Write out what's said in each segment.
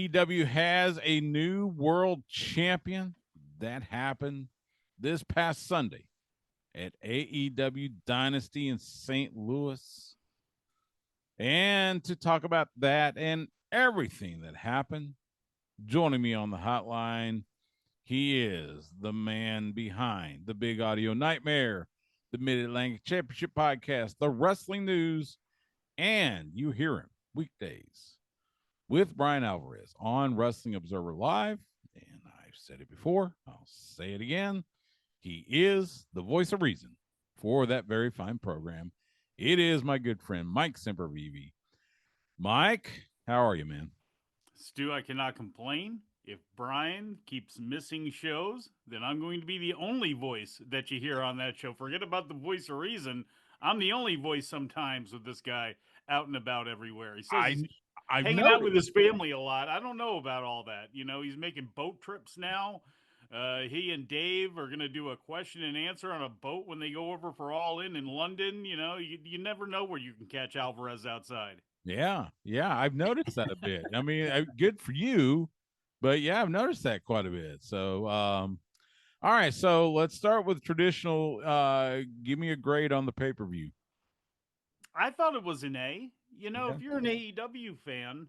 AEW has a new world champion. That happened this past Sunday at AEW Dynasty in St. Louis. And to talk about that and everything that happened, joining me on the hotline, he is the man behind the Big Audio Nightmare, the Mid Atlantic Championship Podcast, the Wrestling News, and you hear him weekdays with Brian Alvarez on Wrestling Observer Live. And I've said it before, I'll say it again. He is the voice of reason for that very fine program. It is my good friend, Mike Sempervive. Mike, how are you, man? Stu, I cannot complain. If Brian keeps missing shows, then I'm going to be the only voice that you hear on that show. Forget about the voice of reason. I'm the only voice sometimes with this guy out and about everywhere. He says he's I I've hanging out with noticed. his family a lot. I don't know about all that. You know, he's making boat trips now. He and Dave are going to do a question and answer on a boat when they go over for All In London. You know, you never know where you can catch Alvarez outside. Yeah, I've noticed that a bit. I mean, good for you, but yeah, I've noticed that quite a bit. So, all right, so let's start with traditional. Give me a grade on the pay per view. I thought it was an A. You know, Yeah. if you're an AEW fan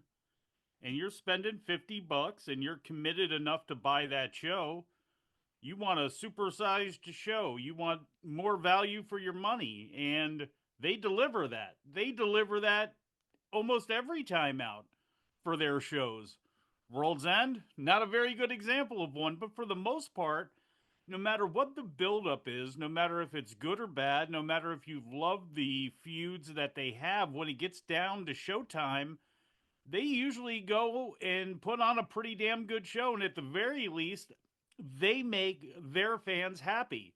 and you're spending $50 and you're committed enough to buy that show, you want a supersized show. You want more value for your money. And they deliver that. They deliver that almost every time out for their shows. World's End, not a very good example of one, but for the most part, no matter what the buildup is, no matter if it's good or bad, no matter if you've loved the feuds that they have, when it gets down to showtime, they usually go and put on a pretty damn good show. And at the very least, they make their fans happy.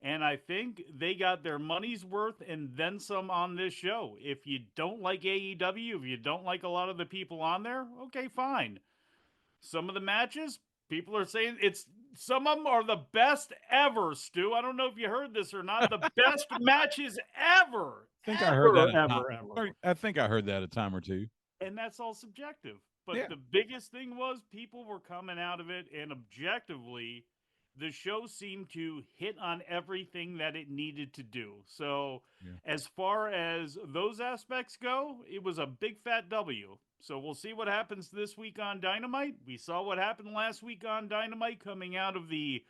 And I think they got their money's worth and then some on this show. If you don't like AEW, if you don't like a lot of the people on there, okay, fine. Some of the matches, people are saying some of them are the best ever, Stu. I don't know if you heard this or not. The best matches ever, I think I heard that ever, a time. ever, ever. I think I heard that a time or two. And that's all subjective. But Yeah. the biggest thing was people were coming out of it, and objectively, the show seemed to hit on everything that it needed to do. So, Yeah. as far as those aspects go, it was a big fat W. So, we'll see what happens this week on Dynamite. We saw what happened last week on Dynamite coming out of the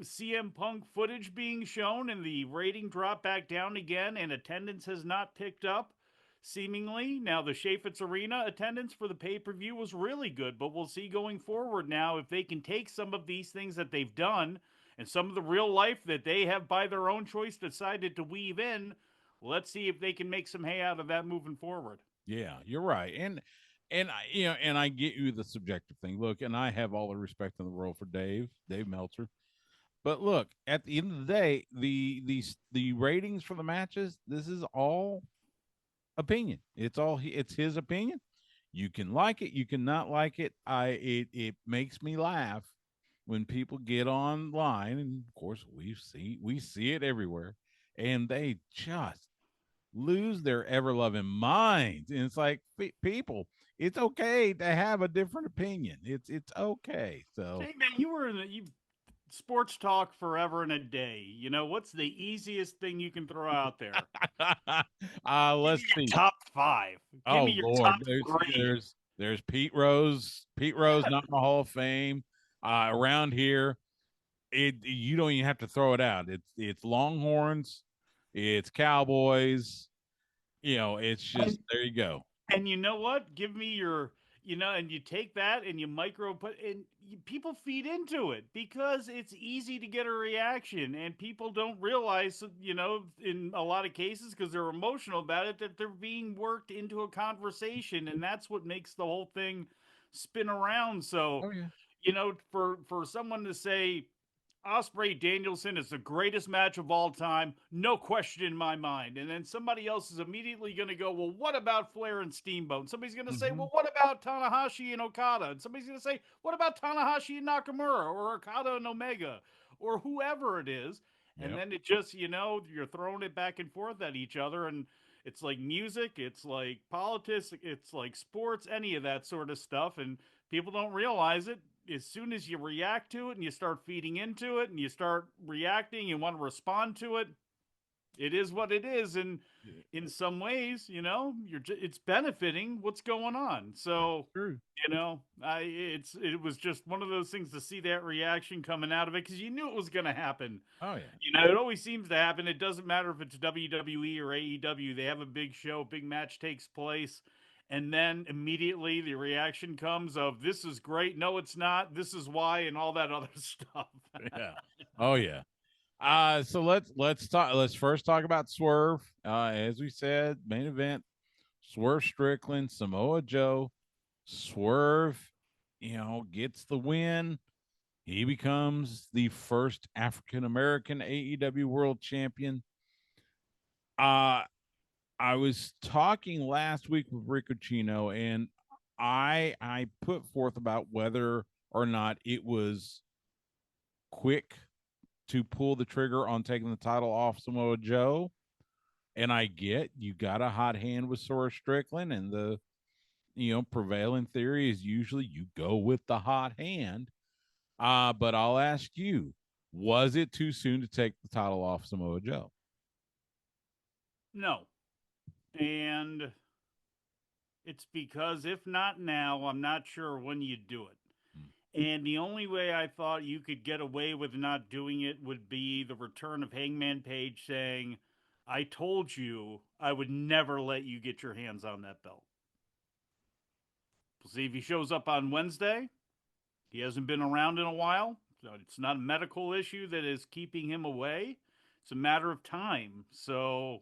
CM Punk footage being shown, and the rating dropped back down again, and attendance has not picked up. Seemingly, now the Chaffetz Arena attendance for the pay per view was really good, but we'll see going forward now if they can take some of these things that they've done and some of the real life that they have by their own choice decided to weave in. Let's see if they can make some hay out of that moving forward. Yeah, you're right. And I, and I get you the subjective thing. Look, and I have all the respect in the world for Dave Meltzer. But look, at the end of the day, the ratings for the matches, this is all opinion. It's his opinion. You can like it, you can not like it. It makes me laugh when people get online, and of course we see it everywhere, and they just lose their ever loving minds. And it's like, people, it's okay to have a different opinion. It's okay. So Hey man, you were in you sports talk forever and a day. You know what's the easiest thing you can throw out there? Give me let's your see. top five. Give Oh me your top Lord, there's three. there's there's Pete Rose. Pete Rose, not in the Hall of Fame. Around here, you don't even have to throw it out. It's Longhorns, it's Cowboys. It's just, And there you go. And you know what? Give me your, and you take that and you micro put, and people feed into it because it's easy to get a reaction, and people don't realize, in a lot of cases because they're emotional about it, that they're being worked into a conversation, and that's what makes the whole thing spin around. So, Oh yeah. for someone to say Osprey Danielson is the greatest match of all time, no question in my mind. And then somebody else is immediately going to go, well, what about Flair and Steamboat? And somebody's going to say, Mm-hmm. well, what about Tanahashi and Okada? And somebody's going to say, what about Tanahashi and Nakamura or Okada and Omega or whoever it is? And Yep. then it just, you're throwing it back and forth at each other. And it's like music, it's like politics, it's like sports, any of that sort of stuff. And People don't realize it. As soon as you react to it and you start feeding into it and you start reacting and want to respond to it, it is what it is. And Yeah, in some ways, it's benefiting what's going on. that's So, true. it was just one of those things to see that reaction coming out of it because you knew it was going to happen. Oh yeah. It always seems to happen. It doesn't matter if it's WWE or AEW. They have a big show, big match takes place, and then immediately the reaction comes of "This is great." No, it's not. This is why, and all that other stuff. Yeah. Oh yeah. So let's talk. Let's first talk about Swerve. As we said, main event: Swerve Strickland, Samoa Joe. Swerve, gets the win. He becomes the first African American AEW World Champion. Uh I was talking last week with Riccocino, and I put forth about whether or not it was quick to pull the trigger on taking the title off Samoa Joe. And I get you got a hot hand with Sora Strickland, and the prevailing theory is usually you go with the hot hand. But I'll ask you, was it too soon to take the title off Samoa Joe? No, and it's because if not now, I'm not sure when you do it. And the only way I thought you could get away with not doing it would be the return of Hangman Page saying, I told you I would never let you get your hands on that belt. We'll see if he shows up on Wednesday. He hasn't been around in a while. So it's not a medical issue that is keeping him away. It's a matter of time. So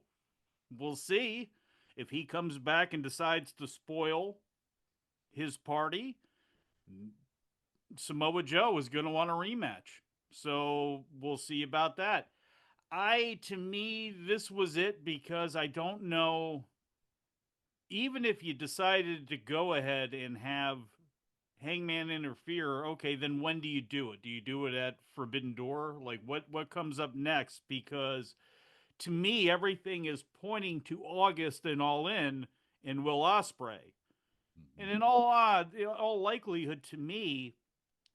we'll see if he comes back and decides to spoil his party. Samoa Joe is going to want a rematch. So we'll see about that. To me, this was it because I don't know. Even if you decided to go ahead and have Hangman interfere, okay, then when do you do it? Do you do it at Forbidden Door? Like what comes up next? Because to me, everything is pointing to August and All In and Will Ospreay. And in all likelihood, to me,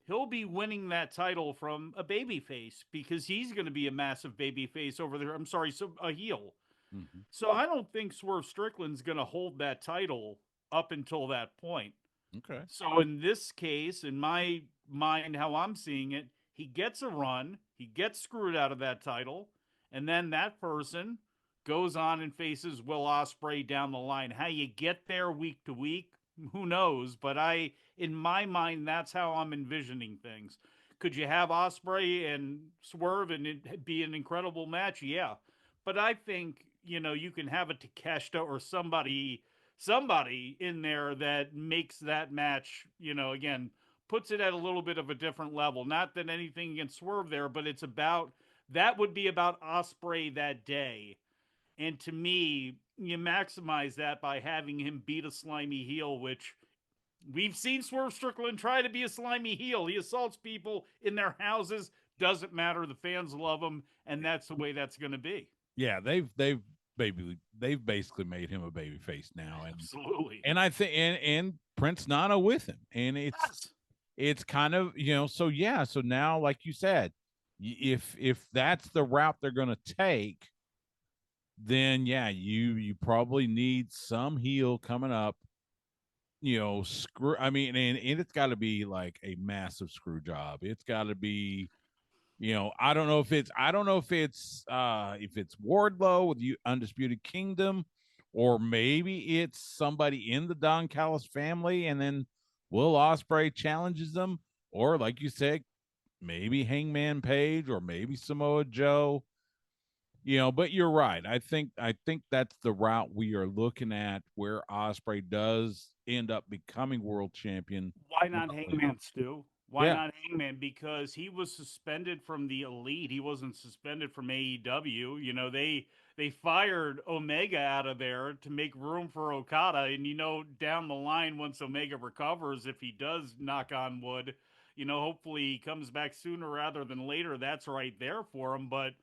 he'll be winning that title from a babyface because he's going to be a massive babyface over there. I'm sorry, so a heel. Mm-hmm. So I don't think Swerve Strickland's going to hold that title up until that point. Okay. So in this case, in my mind, how I'm seeing it, he gets a run, he gets screwed out of that title, and then that person goes on and faces Will Ospreay down the line. How you get there week to week, who knows? But in my mind, that's how I'm envisioning things. Could you have Ospreay and Swerve and it be an incredible match? Yeah, but I think you can have a Takeshita or somebody in there that makes that match, again, puts it at a little bit of a different level. Not that anything against Swerve there, but that would be about Ospreay that day. And to me, you maximize that by having him beat a slimy heel, which we've seen Swerve Strickland try to be a slimy heel. He assaults people in their houses. Doesn't matter. The fans love him, and that's the way that's going to be. Yeah, they've basically made him a baby face now, and Absolutely. I think and Prince Nana with him, and Yes. it's kind of so yeah, so now like you said, if that's the route they're going to take, then yeah, you probably need some heel coming up, screw. I mean, and it's got to be like a massive screw job. It's got to be, I don't know if it's Wardlow with you Undisputed Kingdom, or maybe it's somebody in the Don Callis family, and then Will Ospreay challenges them, or like you said, maybe Hangman Page, or maybe Samoa Joe. But you're right. I think that's the route we are looking at, where Ospreay does end up becoming world champion. Why not Hangman, Stu? Why Yeah. not Hangman? Because he was suspended from the Elite. He wasn't suspended from AEW. They fired Omega out of there to make room for Okada. And down the line, once Omega recovers, if he does, knock on wood, hopefully he comes back sooner rather than later. That's right there for him. But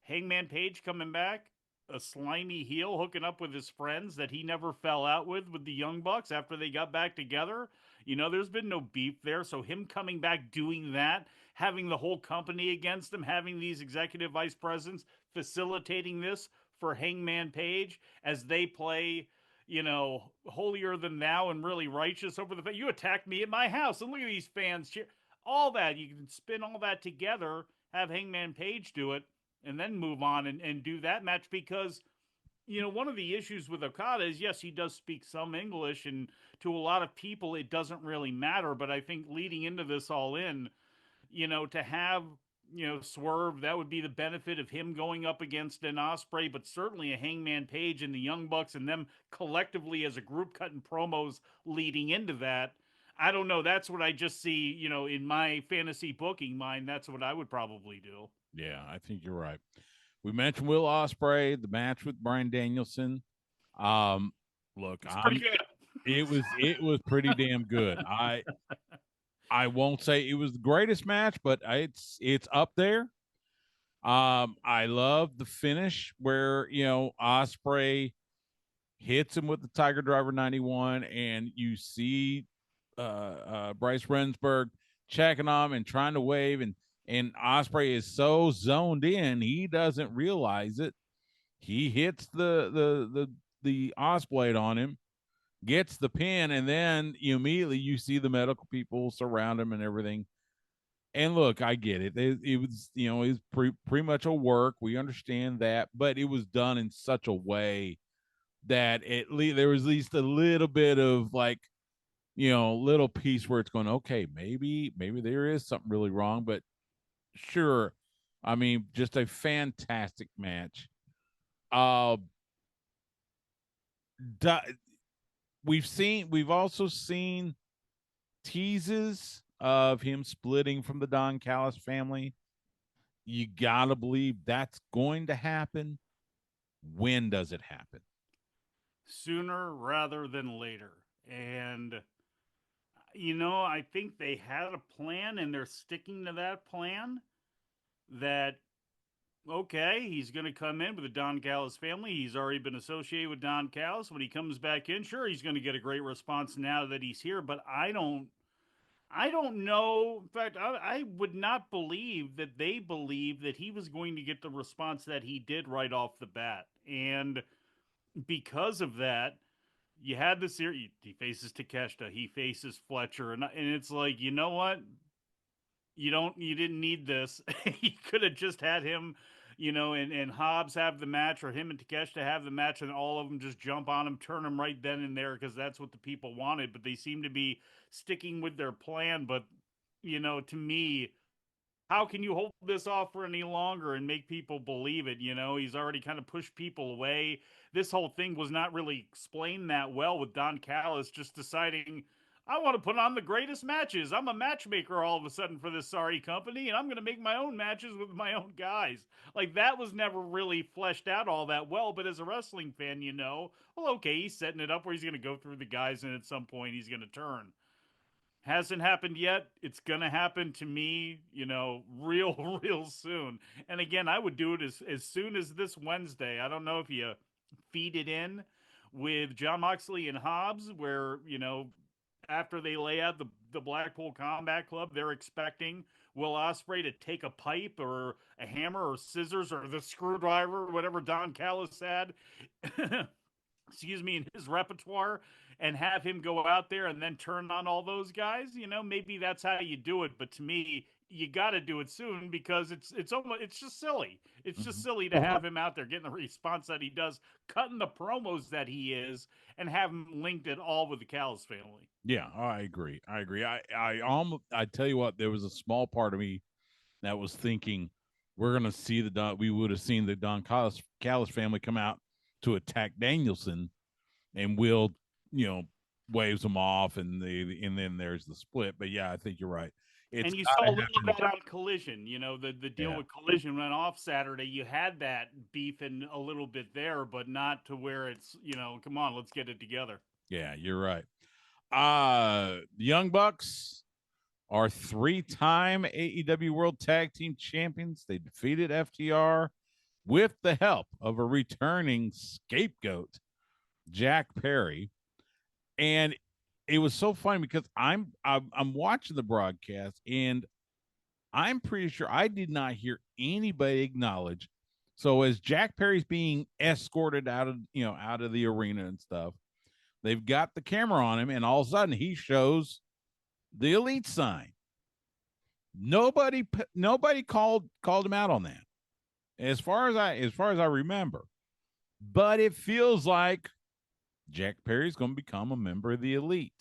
Hangman Page coming back, a slimy heel hooking up with his friends that he never fell out with the Young Bucks after they got back together. There's been no beef there. So him coming back doing that, having the whole company against him, having these executive vice presidents facilitating this for Hangman Page as they play, holier than thou and really righteous over the fact you attacked me at my house and look at these fans cheer. All that you can spin all that together, have Hangman Page do it, and then move on and do that match because one of the issues with Okada is yes, he does speak some English, and to a lot of people it doesn't really matter. But I think leading into this all in, to have Swerve, that would be the benefit of him going up against an Osprey, but certainly a Hangman Page and the Young Bucks and them collectively as a group cutting promos leading into that. I don't know. That's what I just see, in my fantasy booking mind. That's what I would probably do. Yeah, I think you're right. We mentioned Will Ospreay, the match with Bryan Danielson. Look, it's pretty good. It was pretty damn good. I won't say it was the greatest match, but it's up there. I love the finish where Ospreay hits him with the Tiger Driver 91, and you see Bryce Remsburg checking on him and trying to wave, and Ospreay is so zoned in he doesn't realize it. He hits the Osblade on him, gets the pin, and then immediately you see the medical people surround him and everything. And look, I get it. It was, it was pretty much a work. We understand that, but it was done in such a way that there was at least a little bit of like, little piece where it's going, okay, maybe there is something really wrong, but sure. I mean, just a fantastic match. We've also seen teases of him splitting from the Don Callis family. You gotta believe that's going to happen. When does it happen? Sooner rather than later. And I think they had a plan and they're sticking to that plan. That okay, he's going to come in with the Don Callis family. He's already been associated with Don Callis. When he comes back in, sure, he's going to get a great response now that he's here. But I don't know. In fact, I would not believe that they believe that he was going to get the response that he did right off the bat. And because of that, you had this here. He faces Takeshita, he faces Fletcher, and it's like, you know what? You didn't need this. You could have just had him, and Hobbs have the match, or him and Takeshita have the match, and all of them just jump on him, turn him right then and there because that's what the people wanted. But they seem to be sticking with their plan. But to me, how can you hold this off for any longer and make people believe it? He's already kind of pushed people away. This whole thing was not really explained that well with Don Callis just deciding, I want to put on the greatest matches. I'm a matchmaker all of a sudden for this sorry company, and I'm going to make my own matches with my own guys. Like, that was never really fleshed out all that well, but as a wrestling fan, well, okay, he's setting it up where he's going to go through the guys, and at some point he's going to turn. Hasn't happened yet. It's going to happen to me, real, real soon. And again, I would do it as soon as this Wednesday. I don't know if you feed it in with John Moxley and Hobbs, where, after they lay out the Blackpool Combat Club, they're expecting Will Ospreay to take a pipe or a hammer or scissors or the screwdriver, or whatever Don Callis had, excuse me, in his repertoire, and have him go out there and then turn on all those guys. Maybe that's how you do it. But to me, you got to do it soon because it's just silly. It's just silly to have him out there getting the response that he does, cutting the promos that he is, and have him linked at all with the Callis family. Yeah, I agree. I tell you what, there was a small part of me that was thinking we would have seen the Don Callis family come out to attack Danielson, and Will, waves them off, and then there's the split. But yeah, I think you're right. And you saw a little of that on Collision. The deal with Collision went off Saturday. You had that beefing a little bit there, but not to where it's, come on, let's get it together. Yeah, you're right. The Young Bucks are 3-time AEW World Tag Team Champions. They defeated FTR with the help of a returning scapegoat, Jack Perry. And it was so funny because I'm watching the broadcast, and I'm pretty sure I did not hear anybody acknowledge. So as Jack Perry's being escorted out of the arena and stuff, they've got the camera on him, and all of a sudden he shows the elite sign. Nobody called him out on that, as far as I remember. But it feels like Jack Perry's going to become a member of the elite.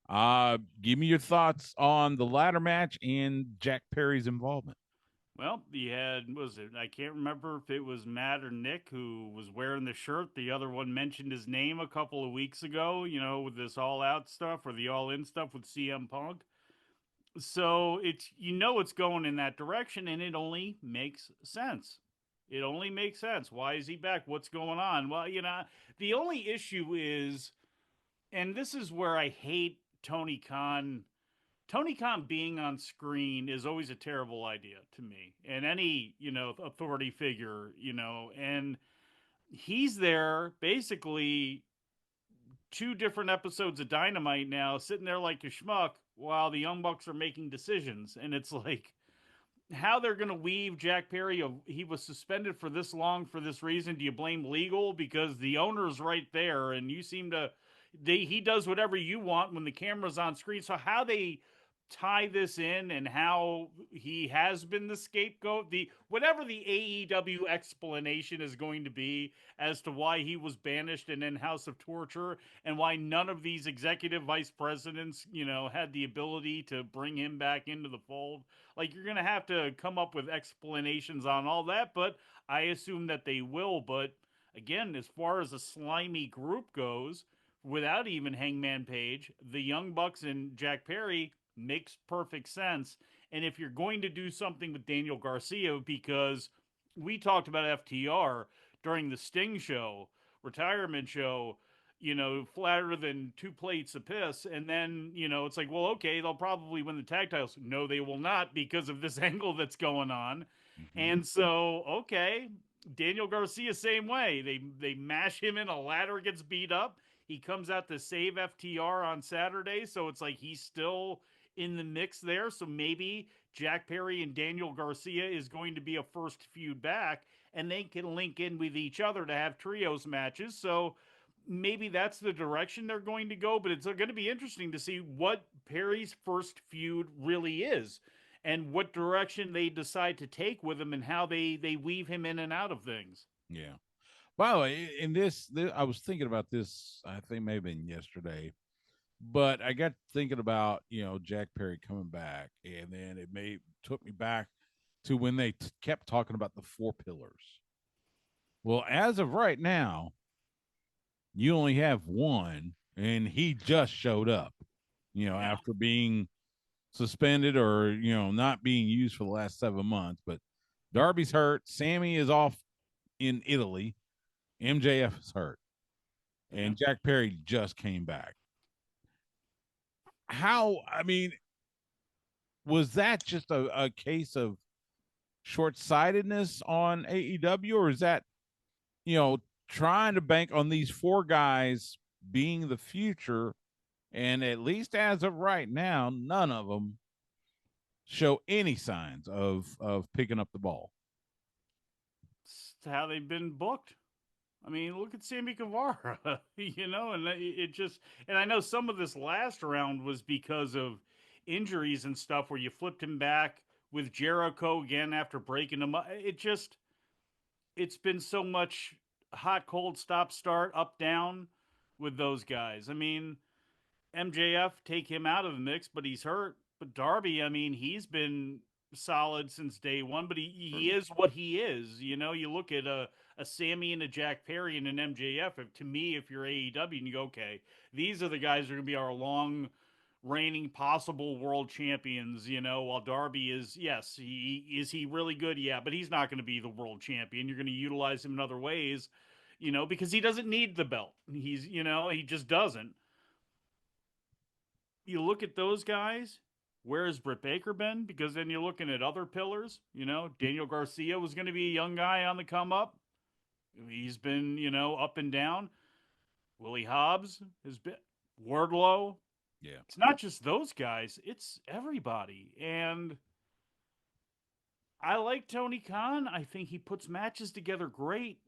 Give me your thoughts on the ladder match and Jack Perry's involvement. Well, you had, was it, I can't remember if it was Matt or Nick who was wearing the shirt. The other one mentioned his name a couple of weeks ago, with this all out stuff or the all in stuff with CM Punk. So it's going in that direction, and it only makes sense. It only makes sense. Why is he back? What's going on? Well, the only issue is, and this is where I hate Tony Khan. Tony Khan being on screen is always a terrible idea to me, and any authority figure, and he's there basically two different episodes of Dynamite now, sitting there like a schmuck while the Young Bucks are making decisions, and it's like how they're going to weave Jack Perry. He was suspended for this long for this reason. Do you blame legal because the owner's right there, and you seem to he does whatever you want when the camera's on screen. So how they tie this in and how he has been the scapegoat, the whatever the AEW explanation is going to be as to why he was banished and in House of Torture, and why none of these executive vice presidents, had the ability to bring him back into the fold. Like, you're going to have to come up with explanations on all that, but I assume that they will. But again, as far as a slimy group goes, without even Hangman Page, the Young Bucks and Jack Perry makes perfect sense. And if you're going to do something with Daniel Garcia, because we talked about FTR during the Sting show, retirement show, flatter than two plates of piss. And then, it's like, well, okay, they'll probably win the tag titles. No, they will not because of this angle that's going on. Mm-hmm. And so, okay, Daniel Garcia, same way. They mash him in, a ladder gets beat up. He comes out to save FTR on Saturday. So it's like he's still in the mix there. So maybe Jack Perry and Daniel Garcia is going to be a first feud back, and they can link in with each other to have trios matches. So maybe that's the direction they're going to go, but it's going to be interesting to see what Perry's first feud really is and what direction they decide to take with him and how they weave him in and out of things. Yeah. By the way, in this, I was thinking about this. I think maybe yesterday, but I got thinking about Jack Perry coming back, and then it took me back to when they kept talking about the four pillars. Well, as of right now, you only have one, and he just showed up. Yeah. After being suspended or not being used for the last 7 months. But Darby's hurt. Sammy is off in Italy. MJF is hurt, Yeah. and Jack Perry just came back. How? I mean, was that just a case of short sightedness on AEW, or is that trying to bank on these four guys being the future? And at least as of right now, none of them show any signs of picking up the ball. It's how they've been booked. I mean, look at Sammy Guevara, and it just, and I know some of this last round was because of injuries and stuff where you flipped him back with Jericho again after breaking him up. It's been so much hot, cold, stop, start, up, down with those guys. I mean, MJF, take him out of the mix, but he's hurt. But Darby, I mean, he's been solid since day one, but he is what he is. You look at a Sammy and a Jack Perry and an MJF. To me, if you're AEW and you go, okay, these are the guys that are going to be our long reigning possible world champions, while Darby is, yes, he really good? Yeah, but he's not going to be the world champion. You're going to utilize him in other ways, because he doesn't need the belt. He just doesn't. You look at those guys, Where has Britt Baker been? Because then you're looking at other pillars. Daniel Garcia was going to be a young guy on the come up. He's been, up and down. Willie Hobbs has been. Wardlow. Yeah. It's not just those guys, it's everybody. And I like Tony Khan. I think he puts matches together great.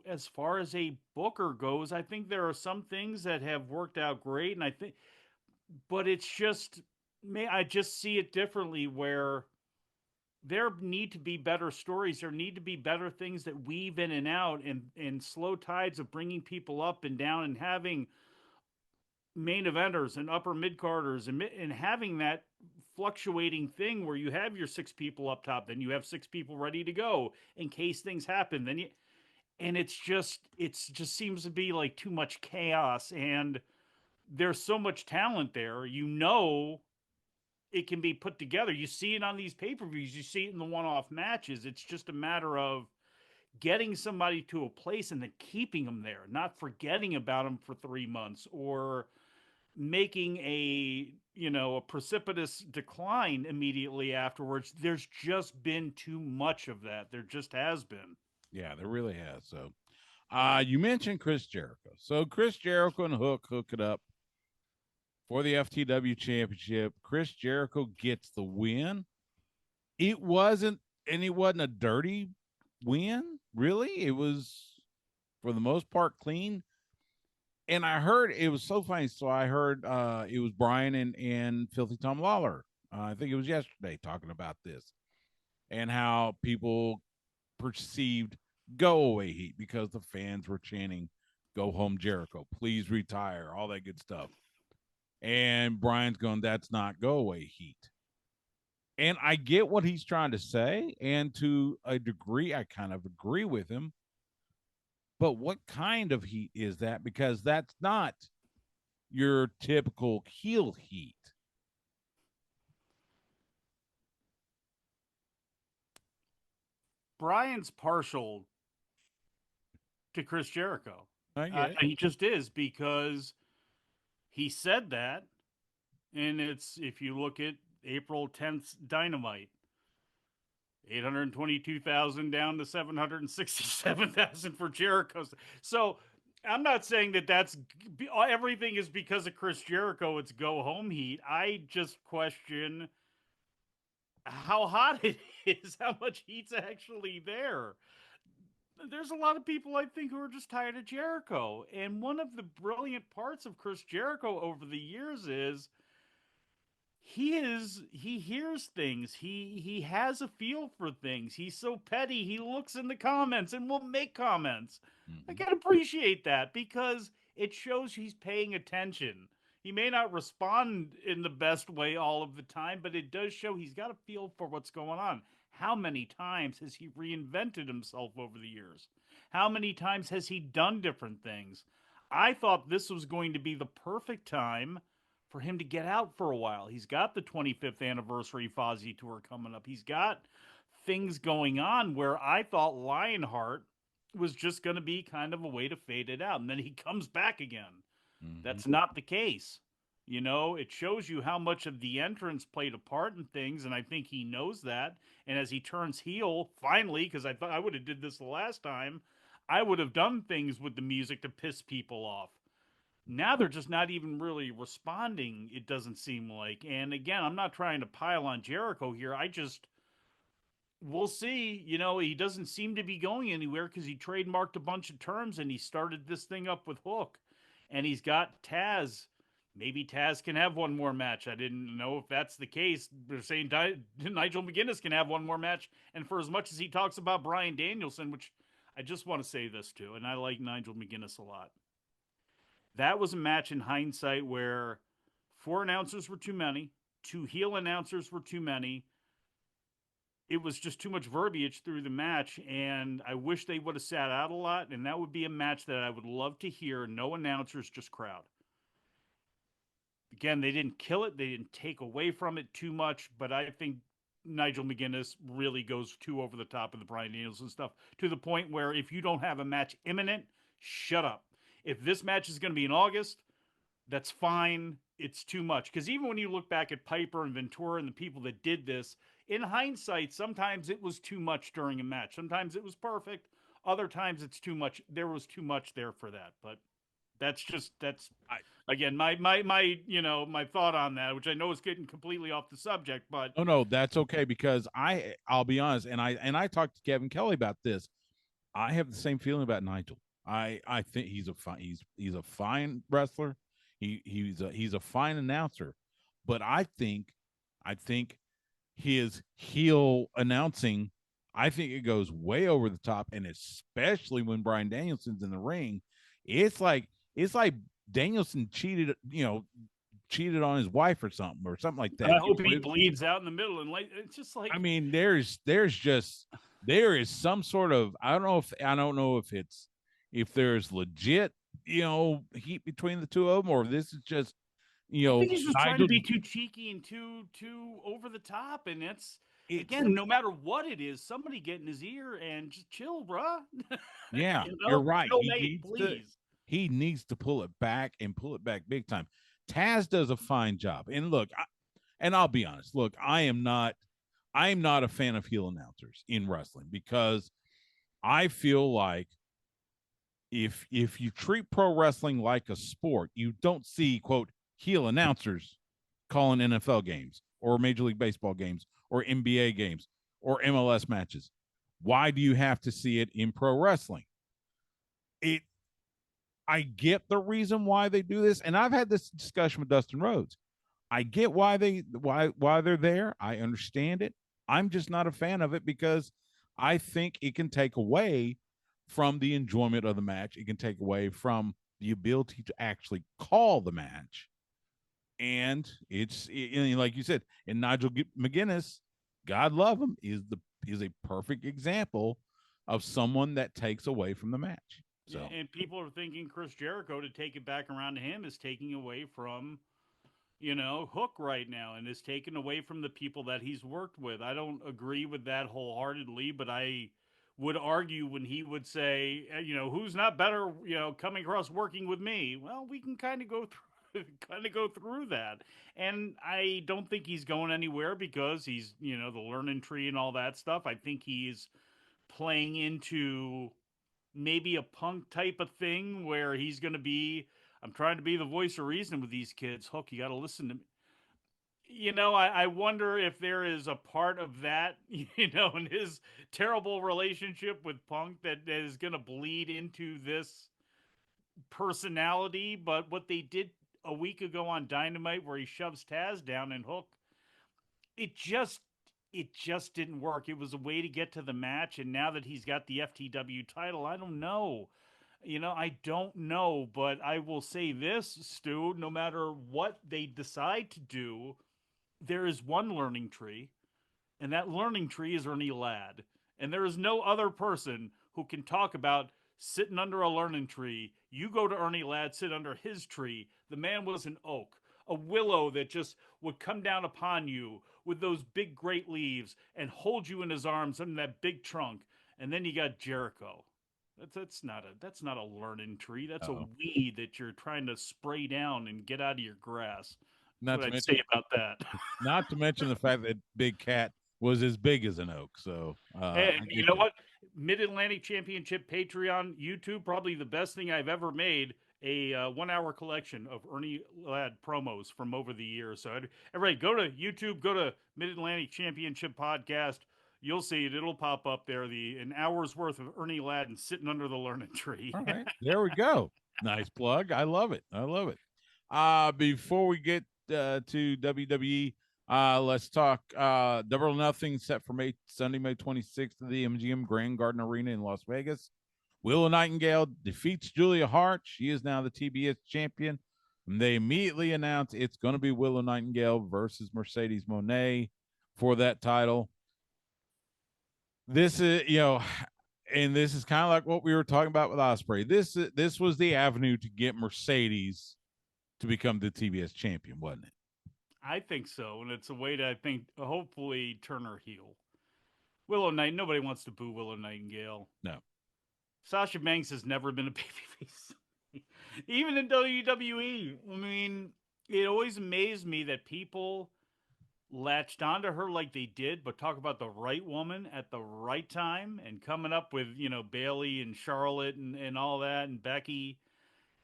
As far as a booker goes, I think there are some things that have worked out great. And but it's just, I just see it differently where there need to be better stories. There need to be better things that weave in and out and slow tides of bringing people up and down and having main eventers and upper mid carders and having that fluctuating thing where you have your 6 people up top, then you have 6 people ready to go in case things happen. And it's just seems to be like too much chaos, and there's so much talent there. It can be put together. You see it on these pay-per-views, you see it in the one-off matches. It's just a matter of getting somebody to a place and then keeping them there, not forgetting about them for 3 months or making a precipitous decline immediately afterwards. There's just been too much of that. There just has been. Yeah, there really has. So, you mentioned Chris Jericho. So Chris Jericho and Hook it up for the FTW Championship. Chris Jericho gets the win. It wasn't a dirty win, really. It was, for the most part, clean. And I heard it was so funny. So I heard it was Brian and Filthy Tom Lawler. I think it was yesterday, talking about this and how people perceived go away heat because the fans were chanting, "Go home, Jericho! Please retire!" All that good stuff. And Brian's going, "That's not go away heat." And I get what he's trying to say, and to a degree, I kind of agree with him. But what kind of heat is that? Because that's not your typical heel heat. Brian's partial to Chris Jericho. I get it. He just is, because he said that, and it's, if you look at April 10th Dynamite, 822,000 down to 767,000 for Jericho. So I'm not saying that that's everything is because of Chris Jericho. It's go home heat. I just question how hot it is, how much heat's actually there. There's a lot of people, I think, who are just tired of Jericho. And one of the brilliant parts of Chris Jericho over the years is he hears things. He has a feel for things. He's so petty. He looks in the comments and will make comments. I Mm-hmm. can appreciate that because it shows he's paying attention. He may not respond in the best way all of the time, but it does show he's got a feel for what's going on. How many times has he reinvented himself over the years? How many times has he done different things? I thought this was going to be the perfect time for him to get out for a while. He's got the 25th anniversary Fozzy tour coming up. He's got things going on where I thought Lionheart was just going to be kind of a way to fade it out. And then he comes back again. Mm-hmm. That's not the case. It shows you how much of the entrance played a part in things, and I think he knows that. And as he turns heel, finally, because I thought I would have did this the last time, I would have done things with the music to piss people off. Now they're just not even really responding, it doesn't seem like. And again, I'm not trying to pile on Jericho here. We'll see. He doesn't seem to be going anywhere because he trademarked a bunch of terms and he started this thing up with Hook. And he's got Taz. Maybe Taz can have one more match. I didn't know if that's the case. They're saying Nigel McGuinness can have one more match. And for as much as he talks about Bryan Danielson, which I just want to say this too, and I like Nigel McGuinness a lot. That was a match in hindsight where 4 announcers were too many, 2 heel announcers were too many. It was just too much verbiage through the match, and I wish they would have sat out a lot, and that would be a match that I would love to hear. No announcers, just crowd. Again, they didn't kill it, they didn't take away from it too much, but I think Nigel McGuinness really goes too over the top of the Bryan Danielson stuff, to the point where if you don't have a match imminent, shut up. If this match is going to be in August, that's fine. It's too much. Because even when you look back at Piper and Ventura and the people that did this, in hindsight, sometimes it was too much during a match. Sometimes it was perfect. Other times it's too much. There was too much there for that. But that's I, again my thought on that, which I know is getting completely off the subject, but oh no, that's okay because I'll be honest, and I talked to Kevin Kelly about this. I have the same feeling about Nigel. I think he's a fine wrestler. He's a fine announcer, but I think his heel announcing, I think it goes way over the top, and especially when Brian Danielson's in the ring, it's like Danielson cheated on his wife or something like that. I hope he bleeds out in the middle, and like it's just like I mean, there is some sort of I don't know if there's legit heat between the two of them, or this is just I think he's just trying to Nigel. be too cheeky and too over the top, and it's It's again, no matter what it is, somebody get in his ear and just chill, bruh. Yeah, you're right. Chill, He mate, needs to please. he needs to pull it back and pull it back big time. Taz does a fine job, and look, and I'll be honest. Look, I am not a fan of heel announcers in wrestling because I feel like if you treat pro wrestling like a sport, you don't see quote heel announcers calling NFL games or Major League Baseball games or NBA games or MLS matches. Why do you have to see it in pro wrestling? It I get the reason why they do this, and I've had this discussion with Dustin Rhodes. I get why they're there. I understand it. I'm just not a fan of it because I think it can take away from the enjoyment of the match. It can take away from the ability to actually call the match. And like you said, and Nigel McGuinness, God love him, is a perfect example of someone that takes away from the match. Yeah, So and people are thinking Chris Jericho to take it back around to him is taking away from Hook right now and is taken away from the people that he's worked with. I don't agree with that wholeheartedly, but I would argue when he would say, who's not better, coming across working with me. Well, we can kind of go through go through that. And I don't think he's going anywhere because he's, the learning tree and all that stuff. I think he's playing into maybe a punk type of thing where he's going to be I'm trying to be the voice of reason with these kids. Hook, you got to listen to me. I wonder if there is a part of that, in his terrible relationship with Punk that is going to bleed into this personality. But what they did a week ago on Dynamite, where he shoves Taz down and Hook, it just it just didn't work. It was a way to get to the match, and now that he's got the FTW title, I don't know. I don't know, but I will say this, Stu, no matter what they decide to do, there is one learning tree, and that learning tree is Ernie Ladd. And there is no other person who can talk about sitting under a learning tree. You go to Ernie Ladd, sit under his tree. The man was an oak, a willow that just would come down upon you with those big, great leaves and hold you in his arms under that big trunk. And then you got Jericho. That's not a learning tree. That's a uh, weed that you're trying to spray down and get out of your grass. That's not what to I'd mention say about that. not to mention the fact that Big Cat was as big as an oak. So And I you get know you. what? Mid Atlantic Championship Patreon YouTube, probably the best thing I've ever made. A 1 hour collection of Ernie Ladd promos from over the years. So, everybody, go to YouTube, go to Mid Atlantic Championship Podcast. You'll see it. It'll pop up there. An hour's worth of Ernie Ladd and sitting under the learning tree. All right, there we go. Nice plug. I love it. I love it. Before we get to WWE, let's talk Double or Nothing set for Sunday, May 26th at the MGM Grand Garden Arena in Las Vegas. Willow Nightingale defeats Julia Hart. She is now the TBS champion. And they immediately announce it's going to be Willow Nightingale versus Mercedes Moné for that title. This is, and this is kind of like what we were talking about with Osprey. This was the avenue to get Mercedes to become the TBS champion, wasn't it? I think so. And it's a way to, I think, hopefully turn her heel. Willow Night. Nobody wants to boo Willow Nightingale. No. Sasha Banks has never been a babyface. Even in WWE, I mean, it always amazed me that people latched onto her like they did, but talk about the right woman at the right time and coming up with, Bailey and Charlotte and all that and Becky.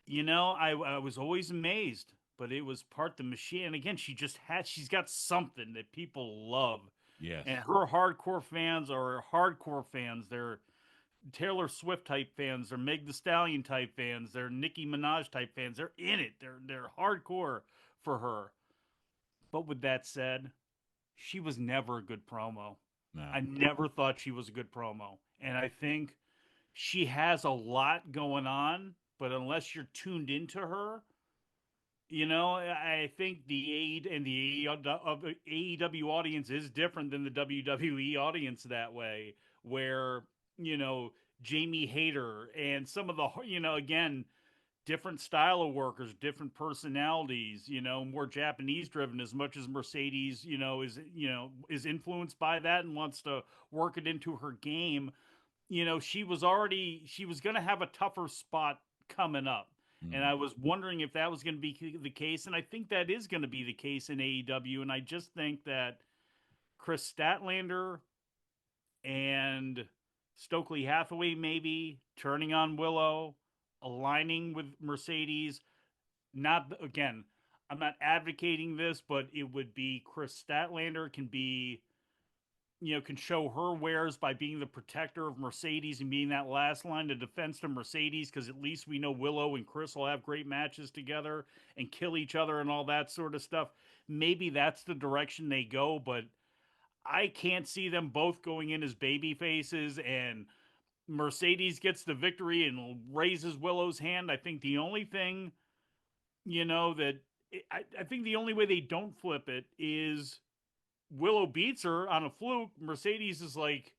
I was always amazed, but it was part the machine. And again, she's got something that people love. And Yes. her hardcore fans are hardcore fans. They're Taylor Swift type fans. They're Meg The Stallion type fans. They're Nicki Minaj type fans. They're in it. They're hardcore for her. But with that said, she was never a good promo. I No. never thought she was a good promo. And I think she has a lot going on, but unless you're tuned into her, I think the AEW audience is different than the WWE audience that way, where, you know, Jamie Hayter and some of the, again, different style of workers, different personalities, more Japanese driven as much as Mercedes, is influenced by that and wants to work it into her game. She was going to have a tougher spot coming up. And I Mm. was wondering if that was going to be the case. And I think that is going to be the case in AEW. And I just think that Chris Statlander and Stokely Hathaway maybe turning on Willow, aligning with Mercedes. Not again, I'm not advocating this, but it would be Chris Statlander can show her wares by being the protector of Mercedes and being that last line of defense to Mercedes, because at least we know Willow and Chris will have great matches together and kill each other and all that sort of stuff. Maybe that's the direction they go, but I can't see them both going in as baby faces and Mercedes gets the victory and raises Willow's hand. I think the only thing, that I think the only way they don't flip it is Willow beats her on a fluke. Mercedes is like,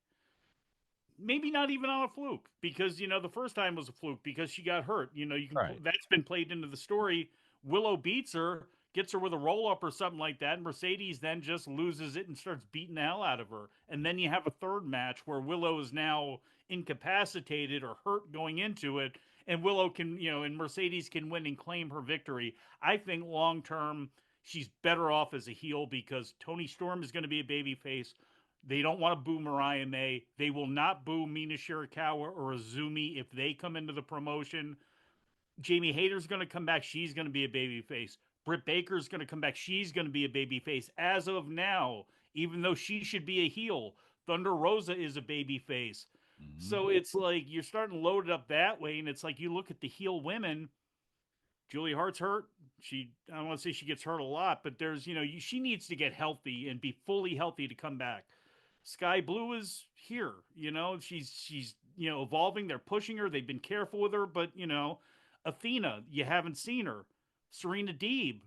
maybe not even on a fluke, because the first time was a fluke because she got hurt. You can Right. that's been played into the story. Willow beats her, gets her with a roll up or something like that. Mercedes then just loses it and starts beating the hell out of her. And then you have a third match where Willow is now incapacitated or hurt going into it, and Willow can, and Mercedes can win and claim her victory. I think long term she's better off as a heel because Tony Storm is going to be a babyface. They don't want to boo Mariah May. They will not boo Mina Shirakawa or Azumi if they come into the promotion. Jamie Hayter's going to come back. She's going to be a babyface. Britt Baker's going to come back. She's going to be a babyface. As of now, even though she should be a heel, Thunder Rosa is a babyface. Hmm. So it's like you're starting to load it up that way, and it's like you look at the heel women. Julia Hart's hurt. I don't want to say she gets hurt a lot, but there's, she needs to get healthy and be fully healthy to come back. Sky Blue is here. She's evolving. They're pushing her. They've been careful with her, but Athena, you haven't seen her. Serena Deeb,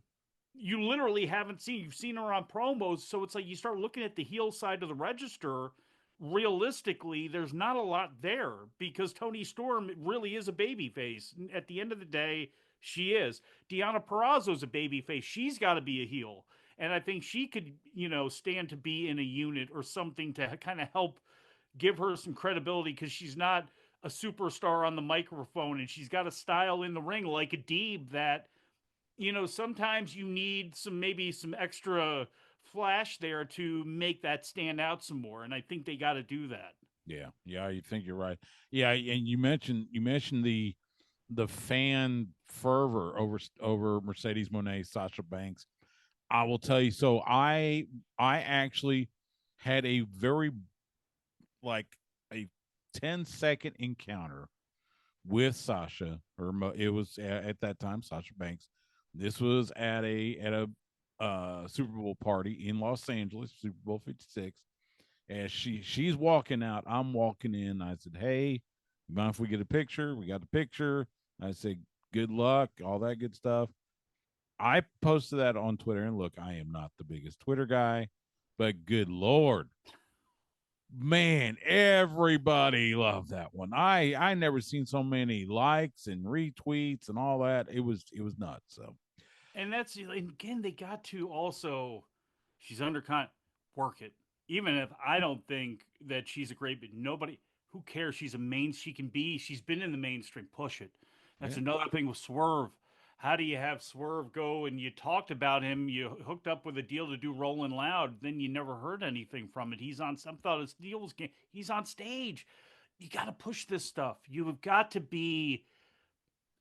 you literally haven't seen. You've seen her on promos, so it's like you start looking at the heel side of the register. Realistically, there's not a lot there because Tony Storm really is a babyface. At the end of the day, she is. Deanna Perrazzo's a babyface. She's got to be a heel. And I think she could, stand to be in a unit or something to kind of help give her some credibility because she's not a superstar on the microphone and she's got a style in the ring like a Deeb that, sometimes you need maybe some extra flash there to make that stand out some more. And I think they got to do that. Yeah. Yeah. You think you're right. Yeah. And you mentioned the fan fervor over Mercedes Moné, Sasha Banks. I will tell you. So I actually had a very like a 10-second encounter with Sasha. It was at that time Sasha Banks. This was at a Super Bowl party in Los Angeles, Super Bowl 56. As she's walking out, I'm walking in. I said, "Hey, you mind if we get a picture?" We got the picture. I said, "Good luck," all that good stuff. I posted that on Twitter, and look, I am not the biggest Twitter guy, but good lord, man, everybody loved that one. I never seen so many likes and retweets and all that. It was nuts. So And and again, they got to also, she's under work it. Even if I don't think that she's a great, but nobody, who cares? She's she's been in the mainstream, push it. That's Yeah. another thing with Swerve. How do you have Swerve go and you talked about him, you hooked up with a deal to do Rolling Loud, then you never heard anything from it. He's on some thought his deal was he's on stage. You got to push this stuff. You have got to be,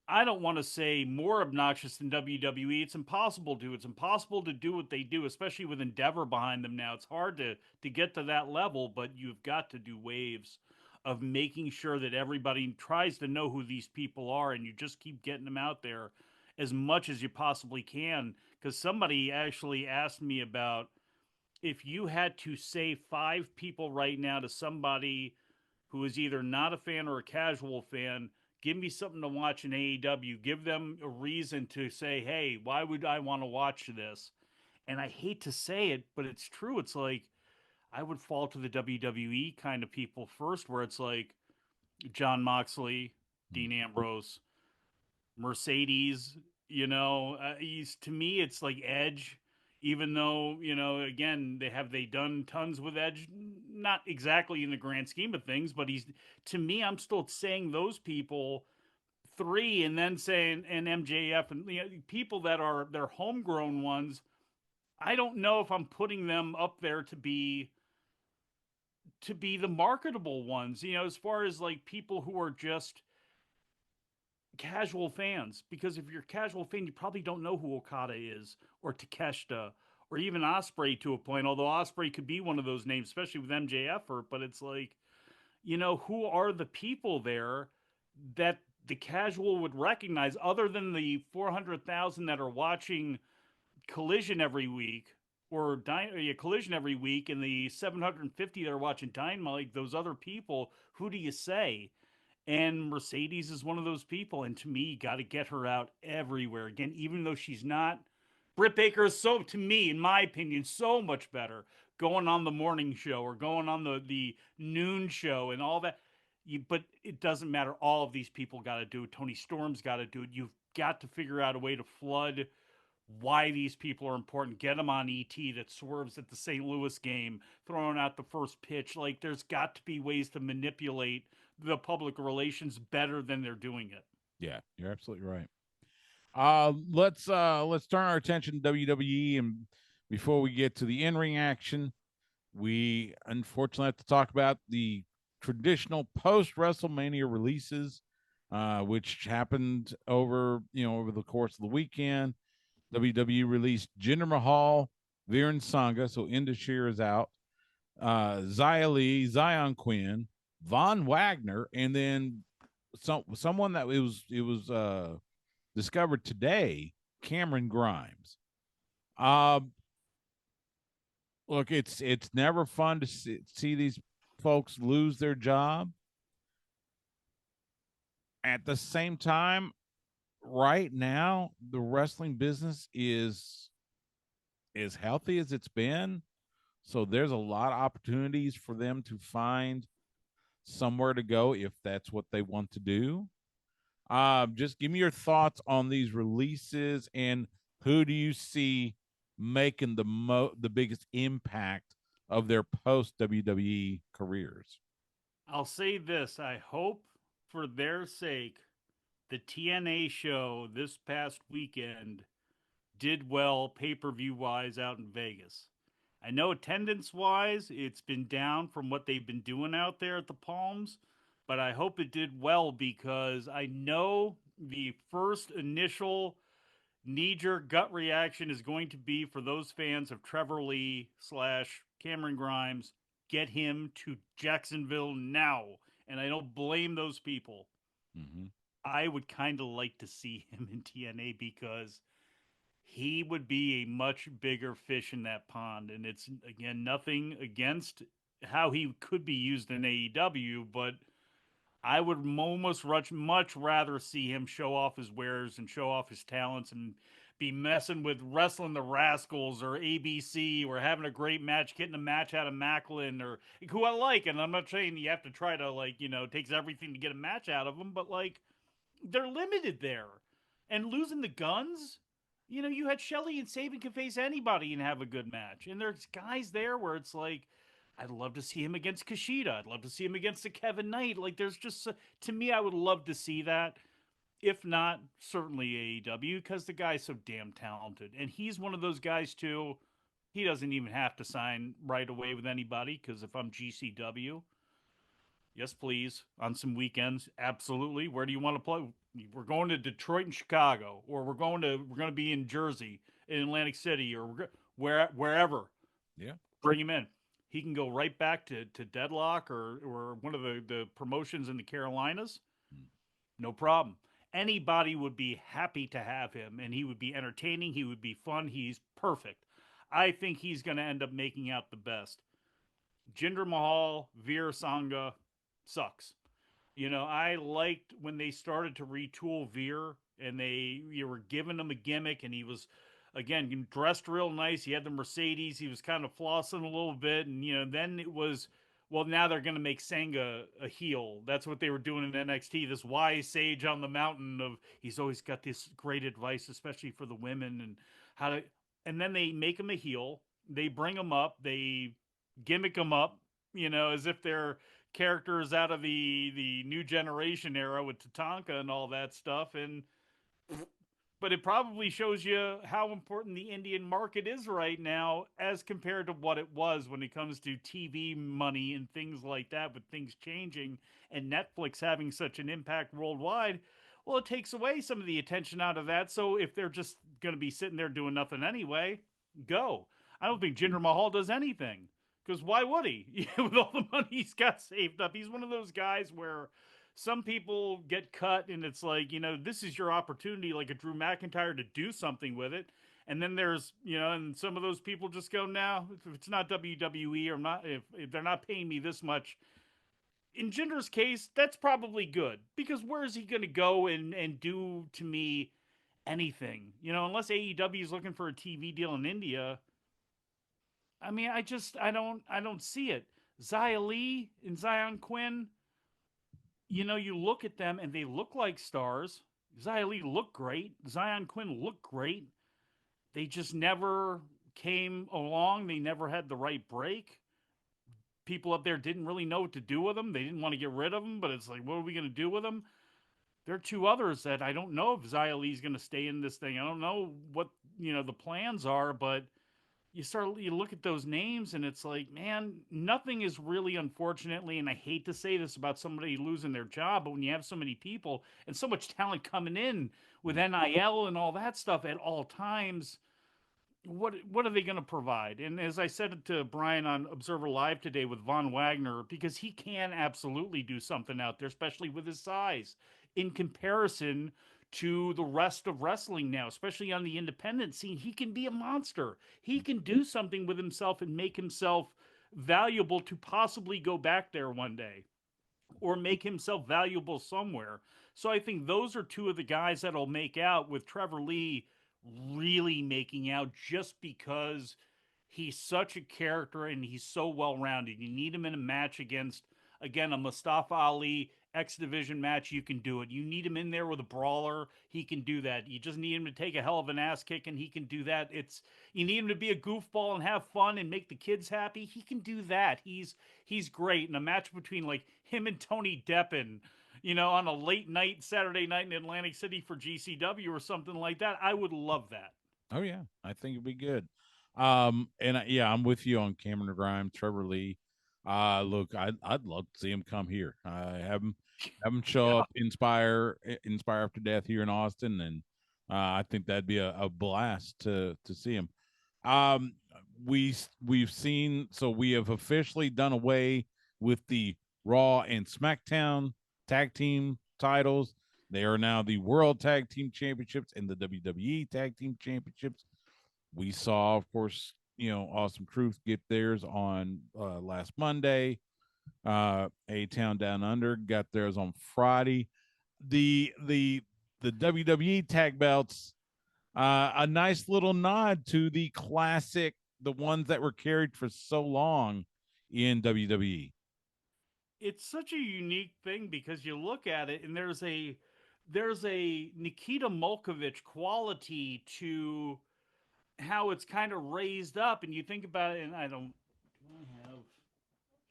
I don't want to say more obnoxious than WWE. It's impossible to. It's impossible to do what they do, especially with Endeavor behind them now. It's hard to get to that level, but you've got to do waves of making sure that everybody tries to know who these people are, and you just keep getting them out there as much as you possibly can. Because somebody actually asked me about if you had to say five people right now to somebody who is either not a fan or a casual fan, give me something to watch in AEW. Give them a reason to say, hey, why would I want to watch this? And I hate to say it, but it's true. It's like I would fall to the WWE kind of people first, where it's like John Moxley, Mm. Dean Ambrose, Mercedes. He's to me, it's like Edge. Even though again, they done tons with Edge, not exactly in the grand scheme of things, but he's to me, I'm still saying those people three, and then saying and MJF and people that are their homegrown ones. I don't know if I'm putting them up there to be the marketable ones. As far as like people who are just casual fans, because if you're a casual fan, you probably don't know who Okada is or Takeshita or even Osprey to a point. Although Osprey could be one of those names, especially with MJF. But it's like, who are the people there that the casual would recognize, other than the 400,000 that are watching Collision every week or Collision every week, and the 750 that are watching Dynamite. Those other people, who do you say? And Mercedes is one of those people. And to me, you got to get her out everywhere. Again, even though she's not. Britt Baker is so, to me, in my opinion, so much better going on the morning show or going on the noon show and all that. But it doesn't matter. All of these people got to do it. Tony Storm's got to do it. You've got to figure out a way to flood why these people are important. Get them on ET that swerves at the St. Louis game, throwing out the first pitch. Like, there's got to be ways to manipulate the public relations better than they're doing it. Yeah, you're absolutely right. Let's turn our attention to WWE, and before we get to the in-ring action, we unfortunately have to talk about the traditional post WrestleMania releases, which happened over the course of the weekend. WWE released Jinder Mahal, Viren Sangha, so Indashir is out, Xia Li, Zion Quinn, Von Wagner, and then someone that it was discovered today, Cameron Grimes. Um, Look, it's never fun to see these folks lose their job. At the same time, right now, the wrestling business is as healthy as it's been. So there's a lot of opportunities for them to find somewhere to go if that's what they want to do. Just give me your thoughts on these releases, and who do you see making the biggest impact of their post WWE careers? I'll say this. I hope for their sake the TNA show this past weekend did well pay-per-view wise out in Vegas. I know attendance wise, it's been down from what they've been doing out there at the Palms, but I hope it did well, because I know the first initial knee jerk gut reaction is going to be for those fans of Trevor Lee slash Cameron Grimes. Get him to Jacksonville now. And I don't blame those people. Mm-hmm. I would kind of like to see him in TNA, because he would be a much bigger fish in that pond. And it's, again, nothing against how he could be used in AEW, but I would almost much rather see him show off his wares and show off his talents and be messing with Wrestling the Rascals or ABC, or having a great match, getting a match out of Macklin, or who I like. And I'm not saying you have to try to, like, it takes everything to get a match out of them, but like, they're limited there. And losing the Guns, you had Shelley and Saban can face anybody and have a good match. And there's guys there where it's like, I'd love to see him against Kushida. I'd love to see him against the Kevin Knight. Like, there's just, to me, I would love to see that. If not, certainly AEW, because the guy's so damn talented. And he's one of those guys, too. He doesn't even have to sign right away with anybody, because if I'm GCW, yes, please, on some weekends, absolutely. Where do you want to play? We're going to Detroit and Chicago, or we're going to be in Jersey, in Atlantic City, or wherever. Yeah. Bring him in. He can go right back to Deadlock or one of the promotions in the Carolinas. Mm. No problem. Anybody would be happy to have him, and he would be entertaining. He would be fun. He's perfect. I think he's going to end up making out the best. Jinder Mahal, Veer Sangha sucks. I liked when they started to retool Veer and you were giving him a gimmick, and he was again dressed real nice. He had the Mercedes. He was kind of flossing a little bit, and then it was, well, now they're going to make Sangha a heel. That's what they were doing in NXT. This wise sage on the mountain of he's always got this great advice, especially for the women and how to. And then they make him a heel. They bring him up. They gimmick him up. As if they're characters out of the new generation era with Tatanka and all that stuff. And but it probably shows you how important the Indian market is right now as compared to what it was when it comes to TV money and things like that, with things changing and Netflix having such an impact worldwide. Well, it takes away some of the attention out of that. So if they're just going to be sitting there doing nothing anyway, go. I don't think Jinder Mahal does anything, because why would he? With all the money he's got saved up, he's one of those guys where some people get cut and it's like, this is your opportunity, like a Drew McIntyre, to do something with it. And then there's, and some of those people just go, now, if it's not WWE, or not, if they're not paying me this much. In Jinder's case, that's probably good, because where is he going to go and do to me anything? Unless AEW is looking for a TV deal in India. I mean, I don't see it. Xia Li and Zion Quinn, you look at them and they look like stars. Xia Li looked great. Zion Quinn looked great. They just never came along. They never had the right break. People up there didn't really know what to do with them. They didn't want to get rid of them, but it's like, what are we going to do with them? There are two others that I don't know if Xia Li's going to stay in this thing. I don't know what the plans are, but you look at those names and it's like, man, nothing is really, unfortunately, and I hate to say this about somebody losing their job, but when you have so many people and so much talent coming in with Mm. NIL and all that stuff at all times, what are they going to provide? And as I said to Brian on Observer Live today with Von Wagner, because he can absolutely do something out there, especially with his size, in comparison to the rest of wrestling now, especially on the independent scene. He can be a monster. He can do something with himself and make himself valuable to possibly go back there one day, or make himself valuable somewhere. So I think those are two of the guys that'll make out, with Trevor Lee really making out just because he's such a character and he's so well rounded. You need him in a match against, again, a Mustafa Ali X Division match. You can do it. You need him in there with a brawler. He can do that. You just need him to take a hell of an ass kick, and he can do that. You need him to be a goofball and have fun and make the kids happy. He can do that. He's great. In a match between like him and Tony Deppen, on a late night Saturday night in Atlantic City for GCW or something like that, I would love that. Oh yeah, I think it'd be good. Yeah, I'm with you on Cameron Grimes, Trevor Lee. Look, I'd love to see him come here. Have him show Yeah. up, inspire after death here in Austin, and I think that'd be a blast to see him. Um, we've seen, so we have officially done away with the Raw and SmackDown tag team titles. They are now the World Tag Team Championships and the WWE Tag Team Championships. We saw, of course, Awesome Truth get theirs on last Monday. A Town Down Under got theirs on Friday. The WWE tag belts, a nice little nod to the classic, the ones that were carried for so long in WWE. It's such a unique thing, because you look at it and there's a Nikita Molkovich quality to how it's kind of raised up, and you think about it, and I have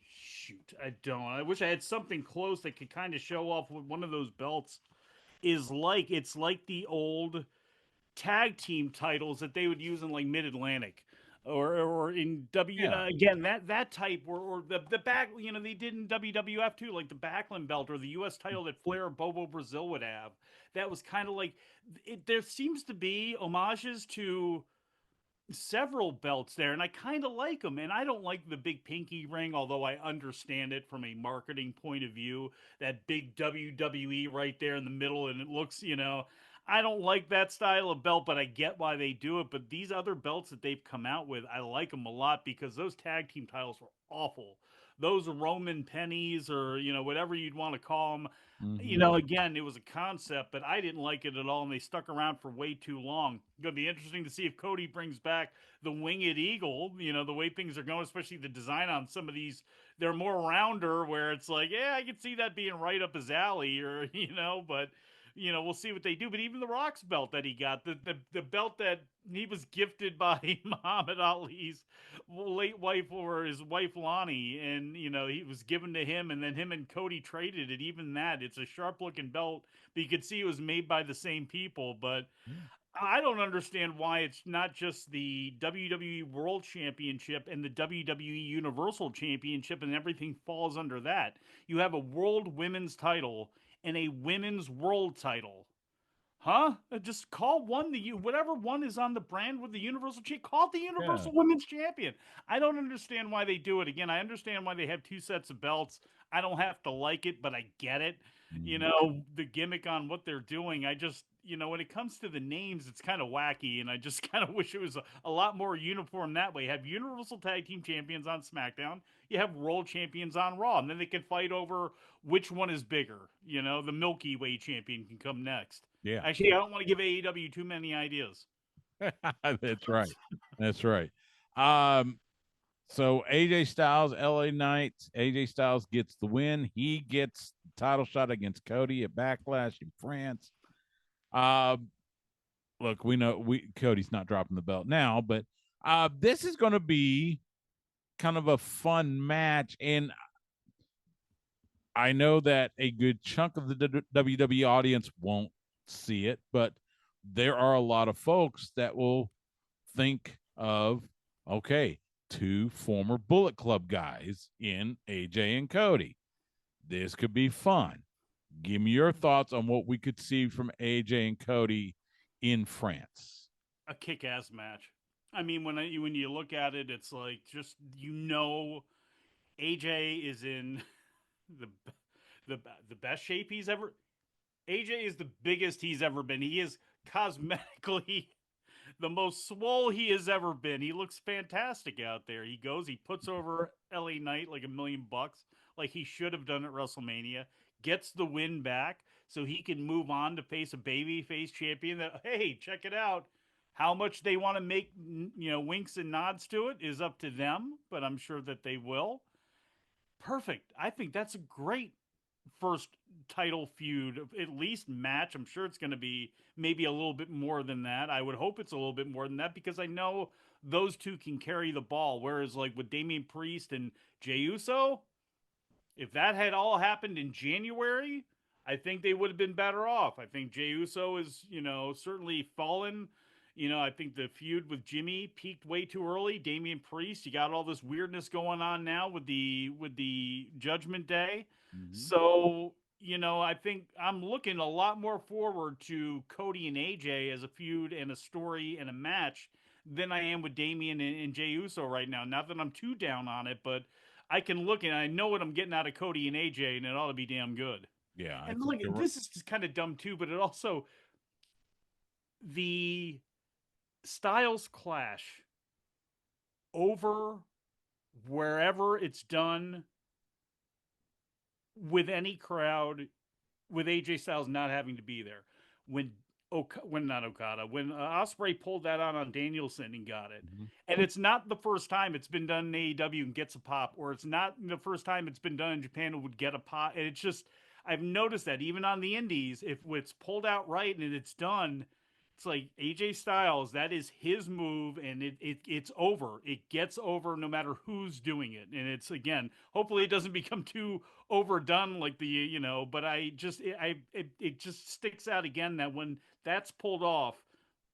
shoot, I don't. I wish I had something close that could kind of show off what one of those belts is like it's like the old tag team titles that they would use in like Mid Atlantic. Or in W Yeah. again that type or the back they did in WWF too, like the Backlund belt or the U.S. title that Flair or Bobo Brazil would have. That was kind of like there seems to be homages to several belts there, and I kind of like them. And I don't like the big pinky ring, although I understand it from a marketing point of view. That big WWE right there in the middle, and it looks, I don't like that style of belt, but I get why they do it. But these other belts that they've come out with, I like them a lot because those tag team titles were awful. Those Roman pennies, or whatever you'd want to call them, again, it was a concept, but I didn't like it at all, and they stuck around for way too long. Going to be interesting to see if Cody brings back the winged eagle. The way things are going, especially the design on some of these, they're more rounder, where it's like, yeah, I can see that being right up his alley, or but. We'll see what they do. But even the Rock's belt that he got, the belt that he was gifted by Muhammad Ali's late wife or his wife Lonnie, and he was given to him, and then him and Cody traded it. Even that, it's a sharp looking belt, but you could see it was made by the same people. But I don't understand why it's not just the WWE World Championship and the WWE Universal Championship and everything falls under that. You have a World Women's title and a Women's World title. Huh? Just call one whatever one is on the brand with the Universal Champ. Call it the Yeah. Universal Women's Champion. I don't understand why they do it. Again, I understand why they have two sets of belts. I don't have to like it, but I get it. Mhm. The gimmick on what they're doing. I just, when it comes to the names, it's kind of wacky, and I just kind of wish it was a lot more uniform that way. Have Universal Tag Team Champions on SmackDown. You have World Champions on Raw, and then they can fight over which one is bigger. The Milky Way champion can come next. Yeah. Actually, I don't want to give AEW too many ideas. That's right. That's right. Um, so AJ Styles, LA Knights. AJ Styles gets the win. He gets the title shot against Cody at Backlash in France. Um, look, we know Cody's not dropping the belt now, but this is going to be kind of a fun match, and I know that a good chunk of the WWE audience won't see it, but there are a lot of folks that will think of, okay, two former Bullet Club guys in AJ and Cody. This could be fun. Give me your thoughts on what we could see from AJ and Cody in France. A kick-ass match. I mean, when you look at it, it's like just AJ is in the the best shape he's ever. AJ is the biggest he's ever been. He is cosmetically the most swole he has ever been. He looks fantastic out there. He puts over LA Knight like $1,000,000, like he should have done at WrestleMania. Gets the win back so he can move on to face a babyface champion that, hey, check it out. How much they want to make, winks and nods to it is up to them, but I'm sure that they will. Perfect. I think that's a great first title feud, at least match. I'm sure it's going to be maybe a little bit more than that. I would hope it's a little bit more than that because I know those two can carry the ball. Whereas, like with Damian Priest and Jey Uso, if that had all happened in January, I think they would have been better off. I think Jey Uso is, certainly fallen. I think the feud with Jimmy peaked way too early. Damian Priest, you got all this weirdness going on now with the Judgment Day. Mm-hmm. So, I think I'm looking a lot more forward to Cody and AJ as a feud and a story and a match than I am with Damian and Jey Uso right now. Not that I'm too down on it, but I can look and I know what I'm getting out of Cody and AJ, and it ought to be damn good. Yeah, I And think look, you're right. this is just kind of dumb too, but it also the styles clash over wherever it's done with any crowd, with AJ Styles not having to be there. When not Okada, when Ospreay pulled that on Danielson and got it, Mm-hmm. and it's not the first time it's been done in AEW and gets a pop, or it's not the first time it's been done in Japan and would get a pop. And it's just I've noticed that even on the indies, if it's pulled out right and it's done, It's like AJ Styles, that is his move, and it's over. It gets over no matter who's doing it. And it's, again, hopefully it doesn't become too overdone like but it just sticks out again that when that's pulled off,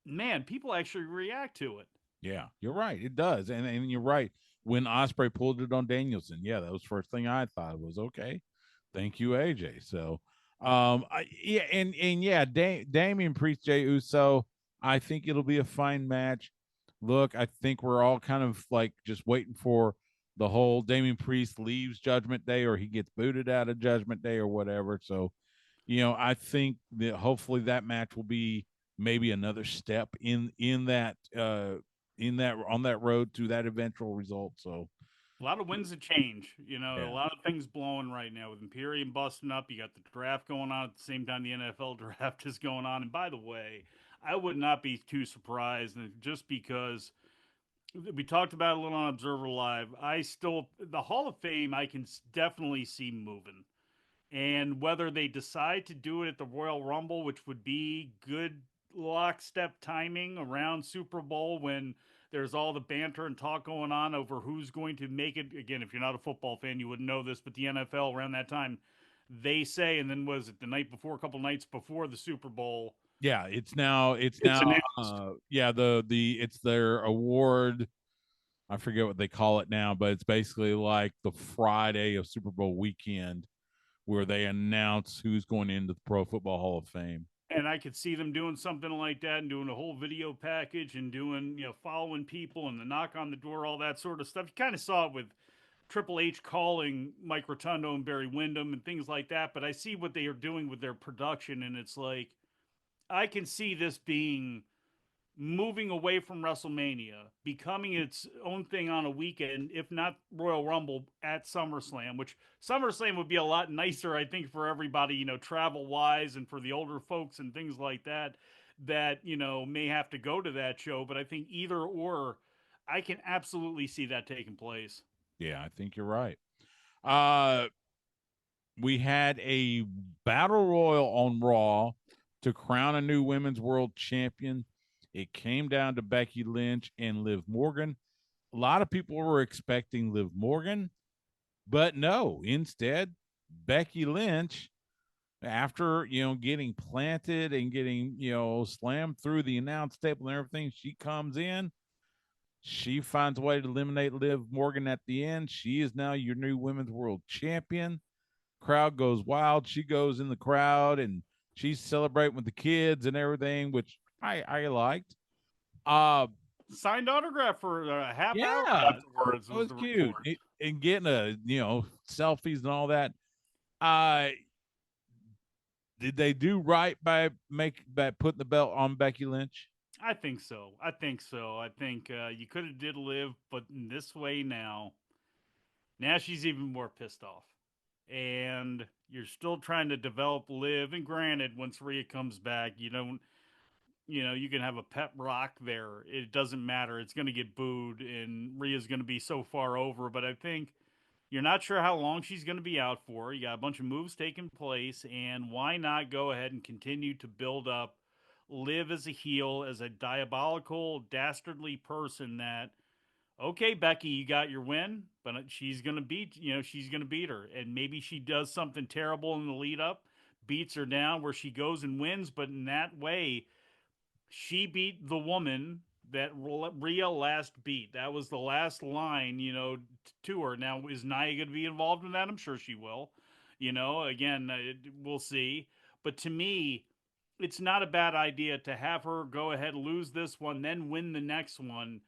man, people actually react to it. Yeah, you're right. It does. And you're right. When Osprey pulled it on Danielson, yeah, that was the first thing I thought was okay. Thank you, AJ. So yeah, and yeah, Damian Priest, Jey Uso, I think it'll be a fine match. Look, I think we're all kind of like just waiting for the whole Damian Priest leaves Judgment Day or he gets booted out of Judgment Day or whatever. So, I think that hopefully that match will be maybe another step in that on that road to that eventual result. So A lot of winds of change, a yeah, lot of things blowing right now with Imperium busting up. You got the draft going on at the same time the NFL draft is going on. And by the way, I would not be too surprised, just because we talked about it a little on Observer Live. The Hall of Fame, I can definitely see moving. And whether they decide to do it at the Royal Rumble, which would be good lockstep timing around Super Bowl when there's all the banter and talk going on over who's going to make it. Again, if you're not a football fan, you wouldn't know this, but the NFL around that time, they say, and then was it the night before, a couple nights before the Super Bowl, yeah, it's now it's announced. yeah, the it's their award. I forget what they call it now, but it's basically like the Friday of Super Bowl weekend where they announce who's going into the Pro Football Hall of Fame. And I could see them doing something like that and doing a whole video package and doing, following people and the knock on the door, all that sort of stuff. You kind of saw it with Triple H calling Mike Rotundo and Barry Windham and things like that. But I see what they are doing with their production, and it's like I can see this being moving away from WrestleMania, becoming its own thing on a weekend, if not Royal Rumble at SummerSlam, which SummerSlam would be a lot nicer, I think, for everybody, travel wise and for the older folks and things like that, may have to go to that show. But I think either or, I can absolutely see that taking place. Yeah, I think you're right. Uh, we had a battle royal on Raw to crown a new women's world champion. It came down to Becky Lynch and Liv Morgan. A lot of people were expecting Liv Morgan, but no, instead, Becky Lynch, after getting planted and getting slammed through the announce table and everything, she comes in. She finds a way to eliminate Liv Morgan at the end. She is now your new women's world champion. Crowd goes wild. She goes in the crowd and she's celebrating with the kids and everything, which I liked. Uh Signed autograph for a half hour yeah, afterwards that was was the cute. report. And getting selfies and all that. Uh did they do right by putting the belt on Becky Lynch? I think so. I think you could have did Live, but in this way now she's even more pissed off. And you're still trying to develop Live. And granted, once Rhea comes back, you don't, you can have a pep rock there. It doesn't matter. It's going to get booed, and Rhea's going to be so far over. But I think you're not sure how long she's going to be out for. You got a bunch of moves taking place, and why not go ahead and continue to build up Liv as a heel, as a diabolical, dastardly person that, okay, Becky, you got your win, but she's gonna beat her, and maybe she does something terrible in the lead up, beats her down where she goes and wins, but in that way, she beat the woman that Rhea last beat. That was the last line, to her. Now, is Nia going to be involved in that? I'm sure she will. Again, we'll see. But to me, it's not a bad idea to have her go ahead, lose this one, then win the next one,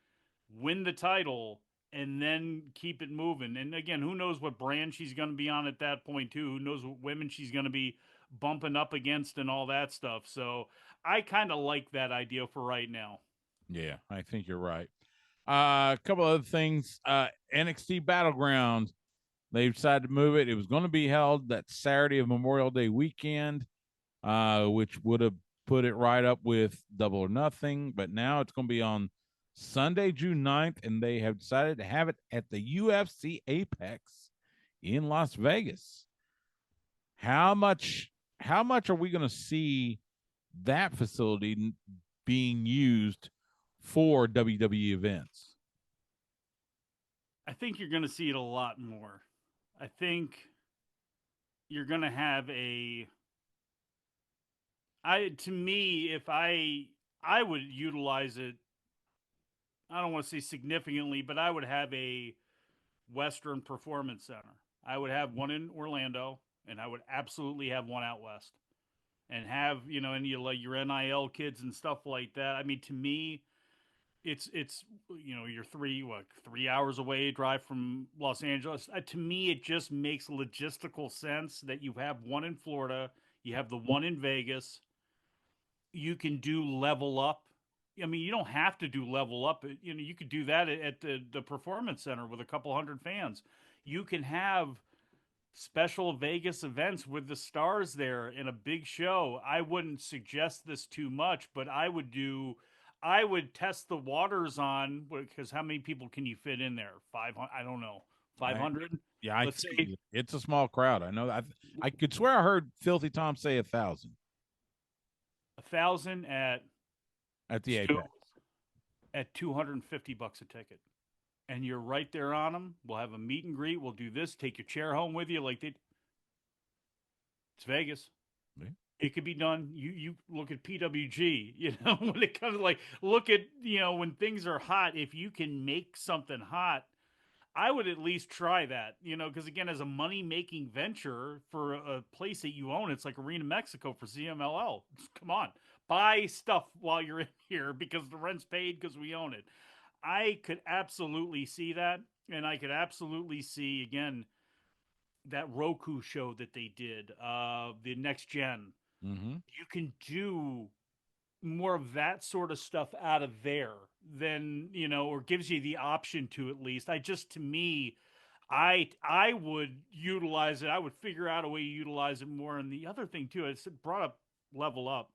win the title, and then keep it moving. And again, who knows what brand she's going to be on at that point, too? Who knows what women she's going to be bumping up against and all that stuff. So I kind of like that idea for right now. Yeah, I think you're right. A couple other things. NXT Battleground, they decided to move it. It was going to be held that Saturday of Memorial Day weekend, which would have put it right up with Double or Nothing. But now it's going to be on Sunday, June 9th, and they have decided to have it at the UFC Apex in Las Vegas. How much are we going to see that facility being used for WWE events. I think you're going to see it a lot more. I think you're going to have to me, if I would utilize it, I don't want to say significantly, but I would have a Western Performance Center. I would have one in Orlando, and I would absolutely have one out west, and have and you like your NIL kids and stuff like that. I mean, to me, it's you're 3 hours away drive from Los Angeles. To me, it just makes logistical sense that you have one in Florida, you have the one in Vegas. You can do level up. I mean, you don't have to do level up. You could do that at the performance center with a couple hundred fans. You can have special Vegas events with the stars there in a big show. I wouldn't suggest this too much, but I would test the waters on, because how many people can you fit in there? 500, I don't know. 500? Yeah, Let's say it's a small crowd. I know. I could swear I heard Filthy Tom say 1,000 1,000 at the Apex. at $250 a ticket. And you're right there on them. We'll have a meet and greet. We'll do this. Take your chair home with you, like they. It's Vegas. Yeah. It could be done. You look at PWG. When it comes to look at when things are hot. If you can make something hot, I would at least try that. Because again, as a money making venture for a place that you own, it's like Arena Mexico for CMLL. Come on, buy stuff while you're in here because the rent's paid because we own it. I could absolutely see that. And I could absolutely see, again, that Roku show that they did, the Next Gen. Mm-hmm. You can do more of that sort of stuff out of there than, or gives you the option to, at least. To me, I would utilize it. I would figure out a way to utilize it more. And the other thing, too, it's brought up Level Up.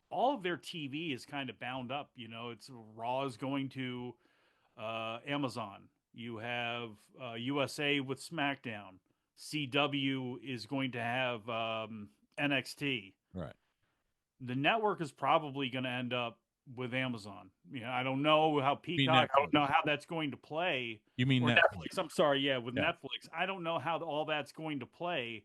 All of their TV is kind of bound up. It's Raw is going to Amazon. You have USA with SmackDown. CW is going to have NXT. Right. The network is probably going to end up with Amazon. I don't know how Peacock. I don't know how that's going to play. You mean Netflix? I'm sorry. Yeah, with Netflix. I don't know how all that's going to play.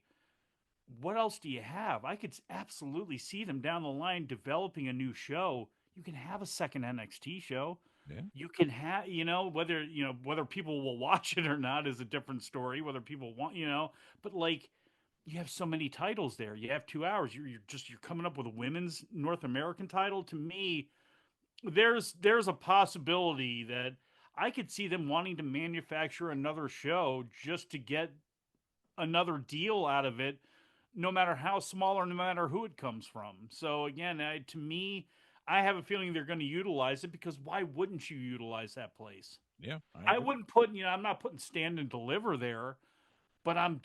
What else do you have? I could absolutely see them down the line developing a new show. You can have a second NXT show. Yeah. You can have, whether people will watch it or not is a different story. Whether people want, but you have so many titles there. You have 2 hours. You're coming up with a women's North American title. To me, there's a possibility that I could see them wanting to manufacture another show just to get another deal out of it, no matter how small or no matter who it comes from. So again, to me, I have a feeling they're going to utilize it, because why wouldn't you utilize that place? Yeah, I wouldn't put, I'm not putting stand and deliver there, but I'm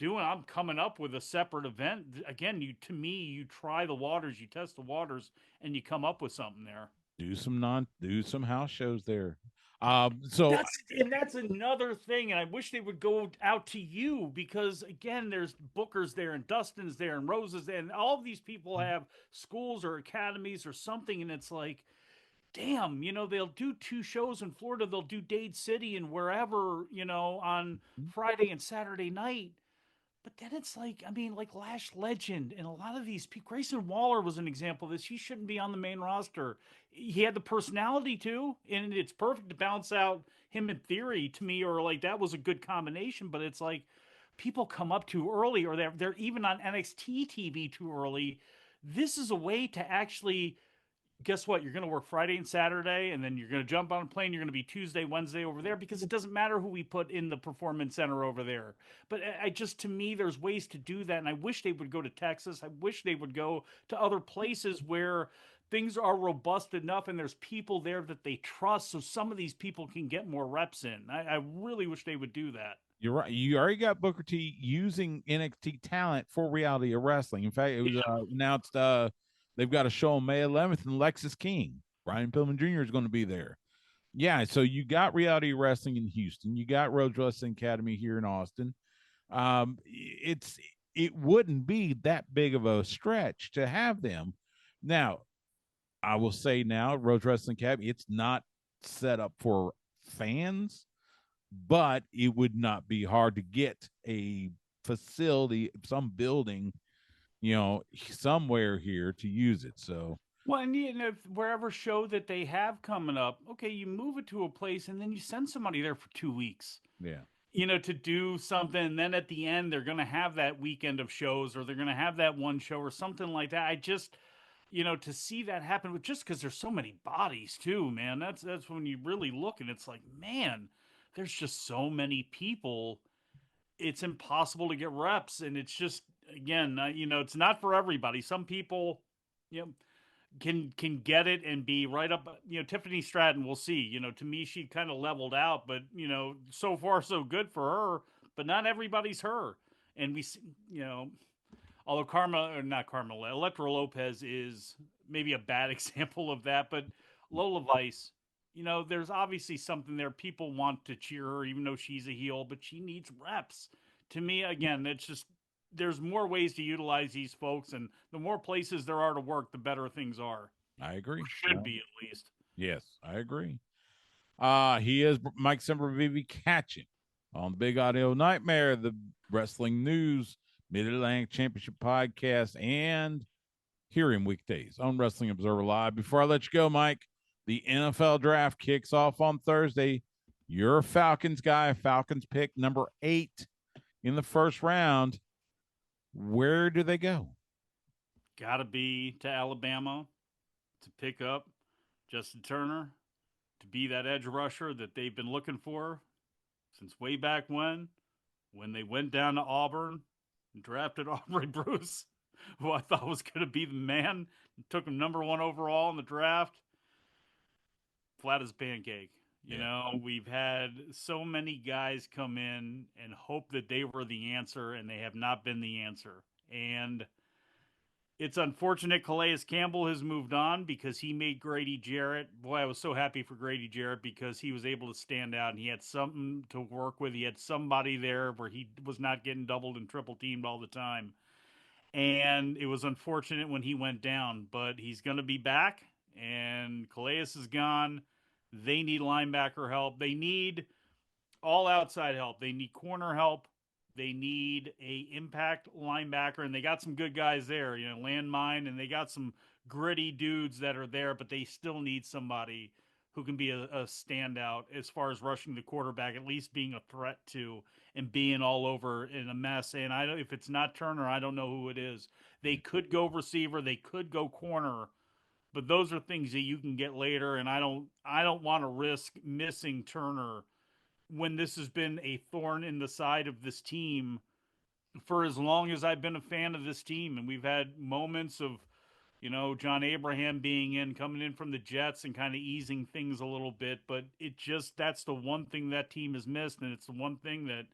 coming up with a separate event. Again, to me, you try the waters, you test the waters, and you come up with something there. Do some house shows there. That's another thing, and I wish they would go out to you, because again, there's Booker's there and Dustin's there and Rose's there, and all of these people have schools or academies or something, and it's like, damn, they'll do 2 shows in Florida, they'll do Dade City and wherever, on Friday and Saturday night. But then it's like, I mean, like Lash Legend and a lot of these people. Grayson Waller was an example of this. He shouldn't be on the main roster. He had the personality too, and it's perfect to bounce out him in theory to me, or like that was a good combination. But it's like people come up too early, or they're even on NXT TV too early. This is a way to actually, guess what? You're going to work Friday and Saturday, and then you're going to jump on a plane. You're going to be Tuesday, Wednesday over there, because it doesn't matter who we put in the performance center over there. But to me, there's ways to do that. And I wish they would go to Texas. I wish they would go to other places where things are robust enough and there's people there that they trust. So some of these people can get more reps in. I really wish they would do that. You're right. You already got Booker T using NXT talent for reality of wrestling. In fact, it was announced they've got a show on May 11th, and Lexus King, Brian Pillman Jr. is going to be there. Yeah, so you got reality wrestling in Houston. You got Rhodes Wrestling Academy here in Austin. It wouldn't be that big of a stretch to have them. Now, I will say now, Rose Wrestling Academy, it's not set up for fans, but it would not be hard to get a facility, some building, somewhere here to use it. So, Well, and if wherever show that they have coming up, okay, you move it to a place and then you send somebody there for 2 weeks, yeah, to do something. And then at the end, they're going to have that weekend of shows or they're going to have that one show or something like that. I just, to see that happen with just because there's so many bodies too, man. That's when you really look and it's like, man, there's just so many people. It's impossible to get reps, and it's just again, it's not for everybody. Some people, you know, can get it and be right up. Tiffany Stratton, we'll see. To me, she kind of leveled out, but so far so good for her. But not everybody's her, and we, although not Karma, Electra Lopez is maybe a bad example of that, but Lola Vice, there's obviously something there. People want to cheer her, even though she's a heel, but she needs reps. To me, again, it's just there's more ways to utilize these folks, and the more places there are to work, the better things are. I Or agree. should be at least. Yes, I agree. He is Mike Sempervive catching on the Big Audio Nightmare, the Wrestling News Mid Atlantic Championship podcast, and hear him weekdays on Wrestling Observer Live. Before I let you go, Mike, the NFL draft kicks off on Thursday. You're a Falcons guy, Falcons pick number 8 in the first round. Where do they go? Got to be to Alabama to pick up Justin Turner, to be that edge rusher that they've been looking for since way back when they went down to Auburn and drafted Aubrey Bruce, who I thought was going to be the man, took him number 1 overall in the draft. Flat as a pancake. We've had so many guys come in and hope that they were the answer, and they have not been the answer. And it's unfortunate Calais Campbell has moved on because he made Grady Jarrett. Boy, I was so happy for Grady Jarrett because he was able to stand out and he had something to work with. He had somebody there where he was not getting doubled and triple teamed all the time. And it was unfortunate when he went down, but he's going to be back, and Calais is gone. They need linebacker help. They need all outside help. They need corner help. They need a impact linebacker, and they got some good guys there, landmine, and they got some gritty dudes that are there, but they still need somebody who can be a standout as far as rushing the quarterback, at least being a threat to, and being all over in a mess. And if it's not Turner, I don't know who it is. They could go receiver, they could go corner, but those are things that you can get later. And I don't want to risk missing Turner when this has been a thorn in the side of this team for as long as I've been a fan of this team. And we've had moments of, John Abraham coming in from the Jets and kind of easing things a little bit. But that's the one thing that team has missed. And it's the one thing that,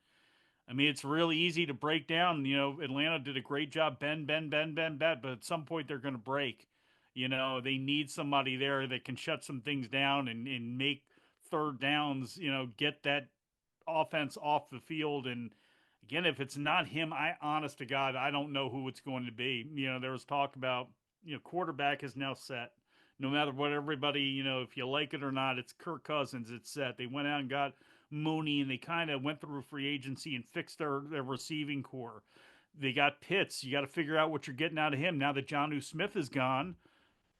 it's really easy to break down. Atlanta did a great job, bend, but at some point they're going to break. They need somebody there that can shut some things down and make third downs, get that offense off the field. And again, if it's not him, honest to God, I don't know who it's going to be. There was talk about, quarterback is now set. No matter what everybody, if you like it or not, it's Kirk Cousins, it's set. They went out and got Mooney, and they kind of went through free agency and fixed their receiving core. They got Pitts. You got to figure out what you're getting out of him now that Jonnu Smith is gone.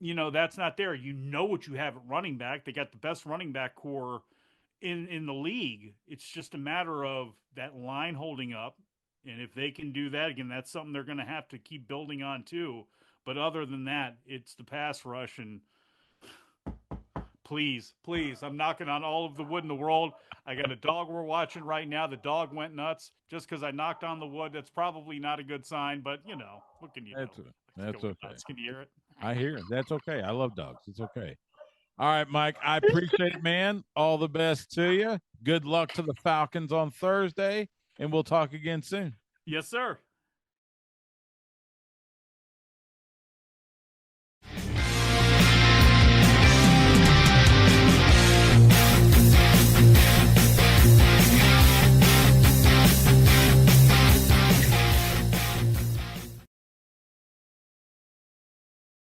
That's not there. What you have at running back. They got the best running back core in the league. It's just a matter of that line holding up. And if they can do that, again, that's something they're going to have to keep building on too. But other than that, it's the pass rush. And please, I'm knocking on all of the wood in the world. I got a dog we're watching right now. The dog went nuts just because I knocked on the wood. That's probably not a good sign, but what can you do? That's okay. Nuts. Can you hear it? I hear it. That's okay. I love dogs. It's okay. All right, Mike, I appreciate it, man. All the best to you. Good luck to the Falcons on Thursday, and we'll talk again soon. Yes, sir.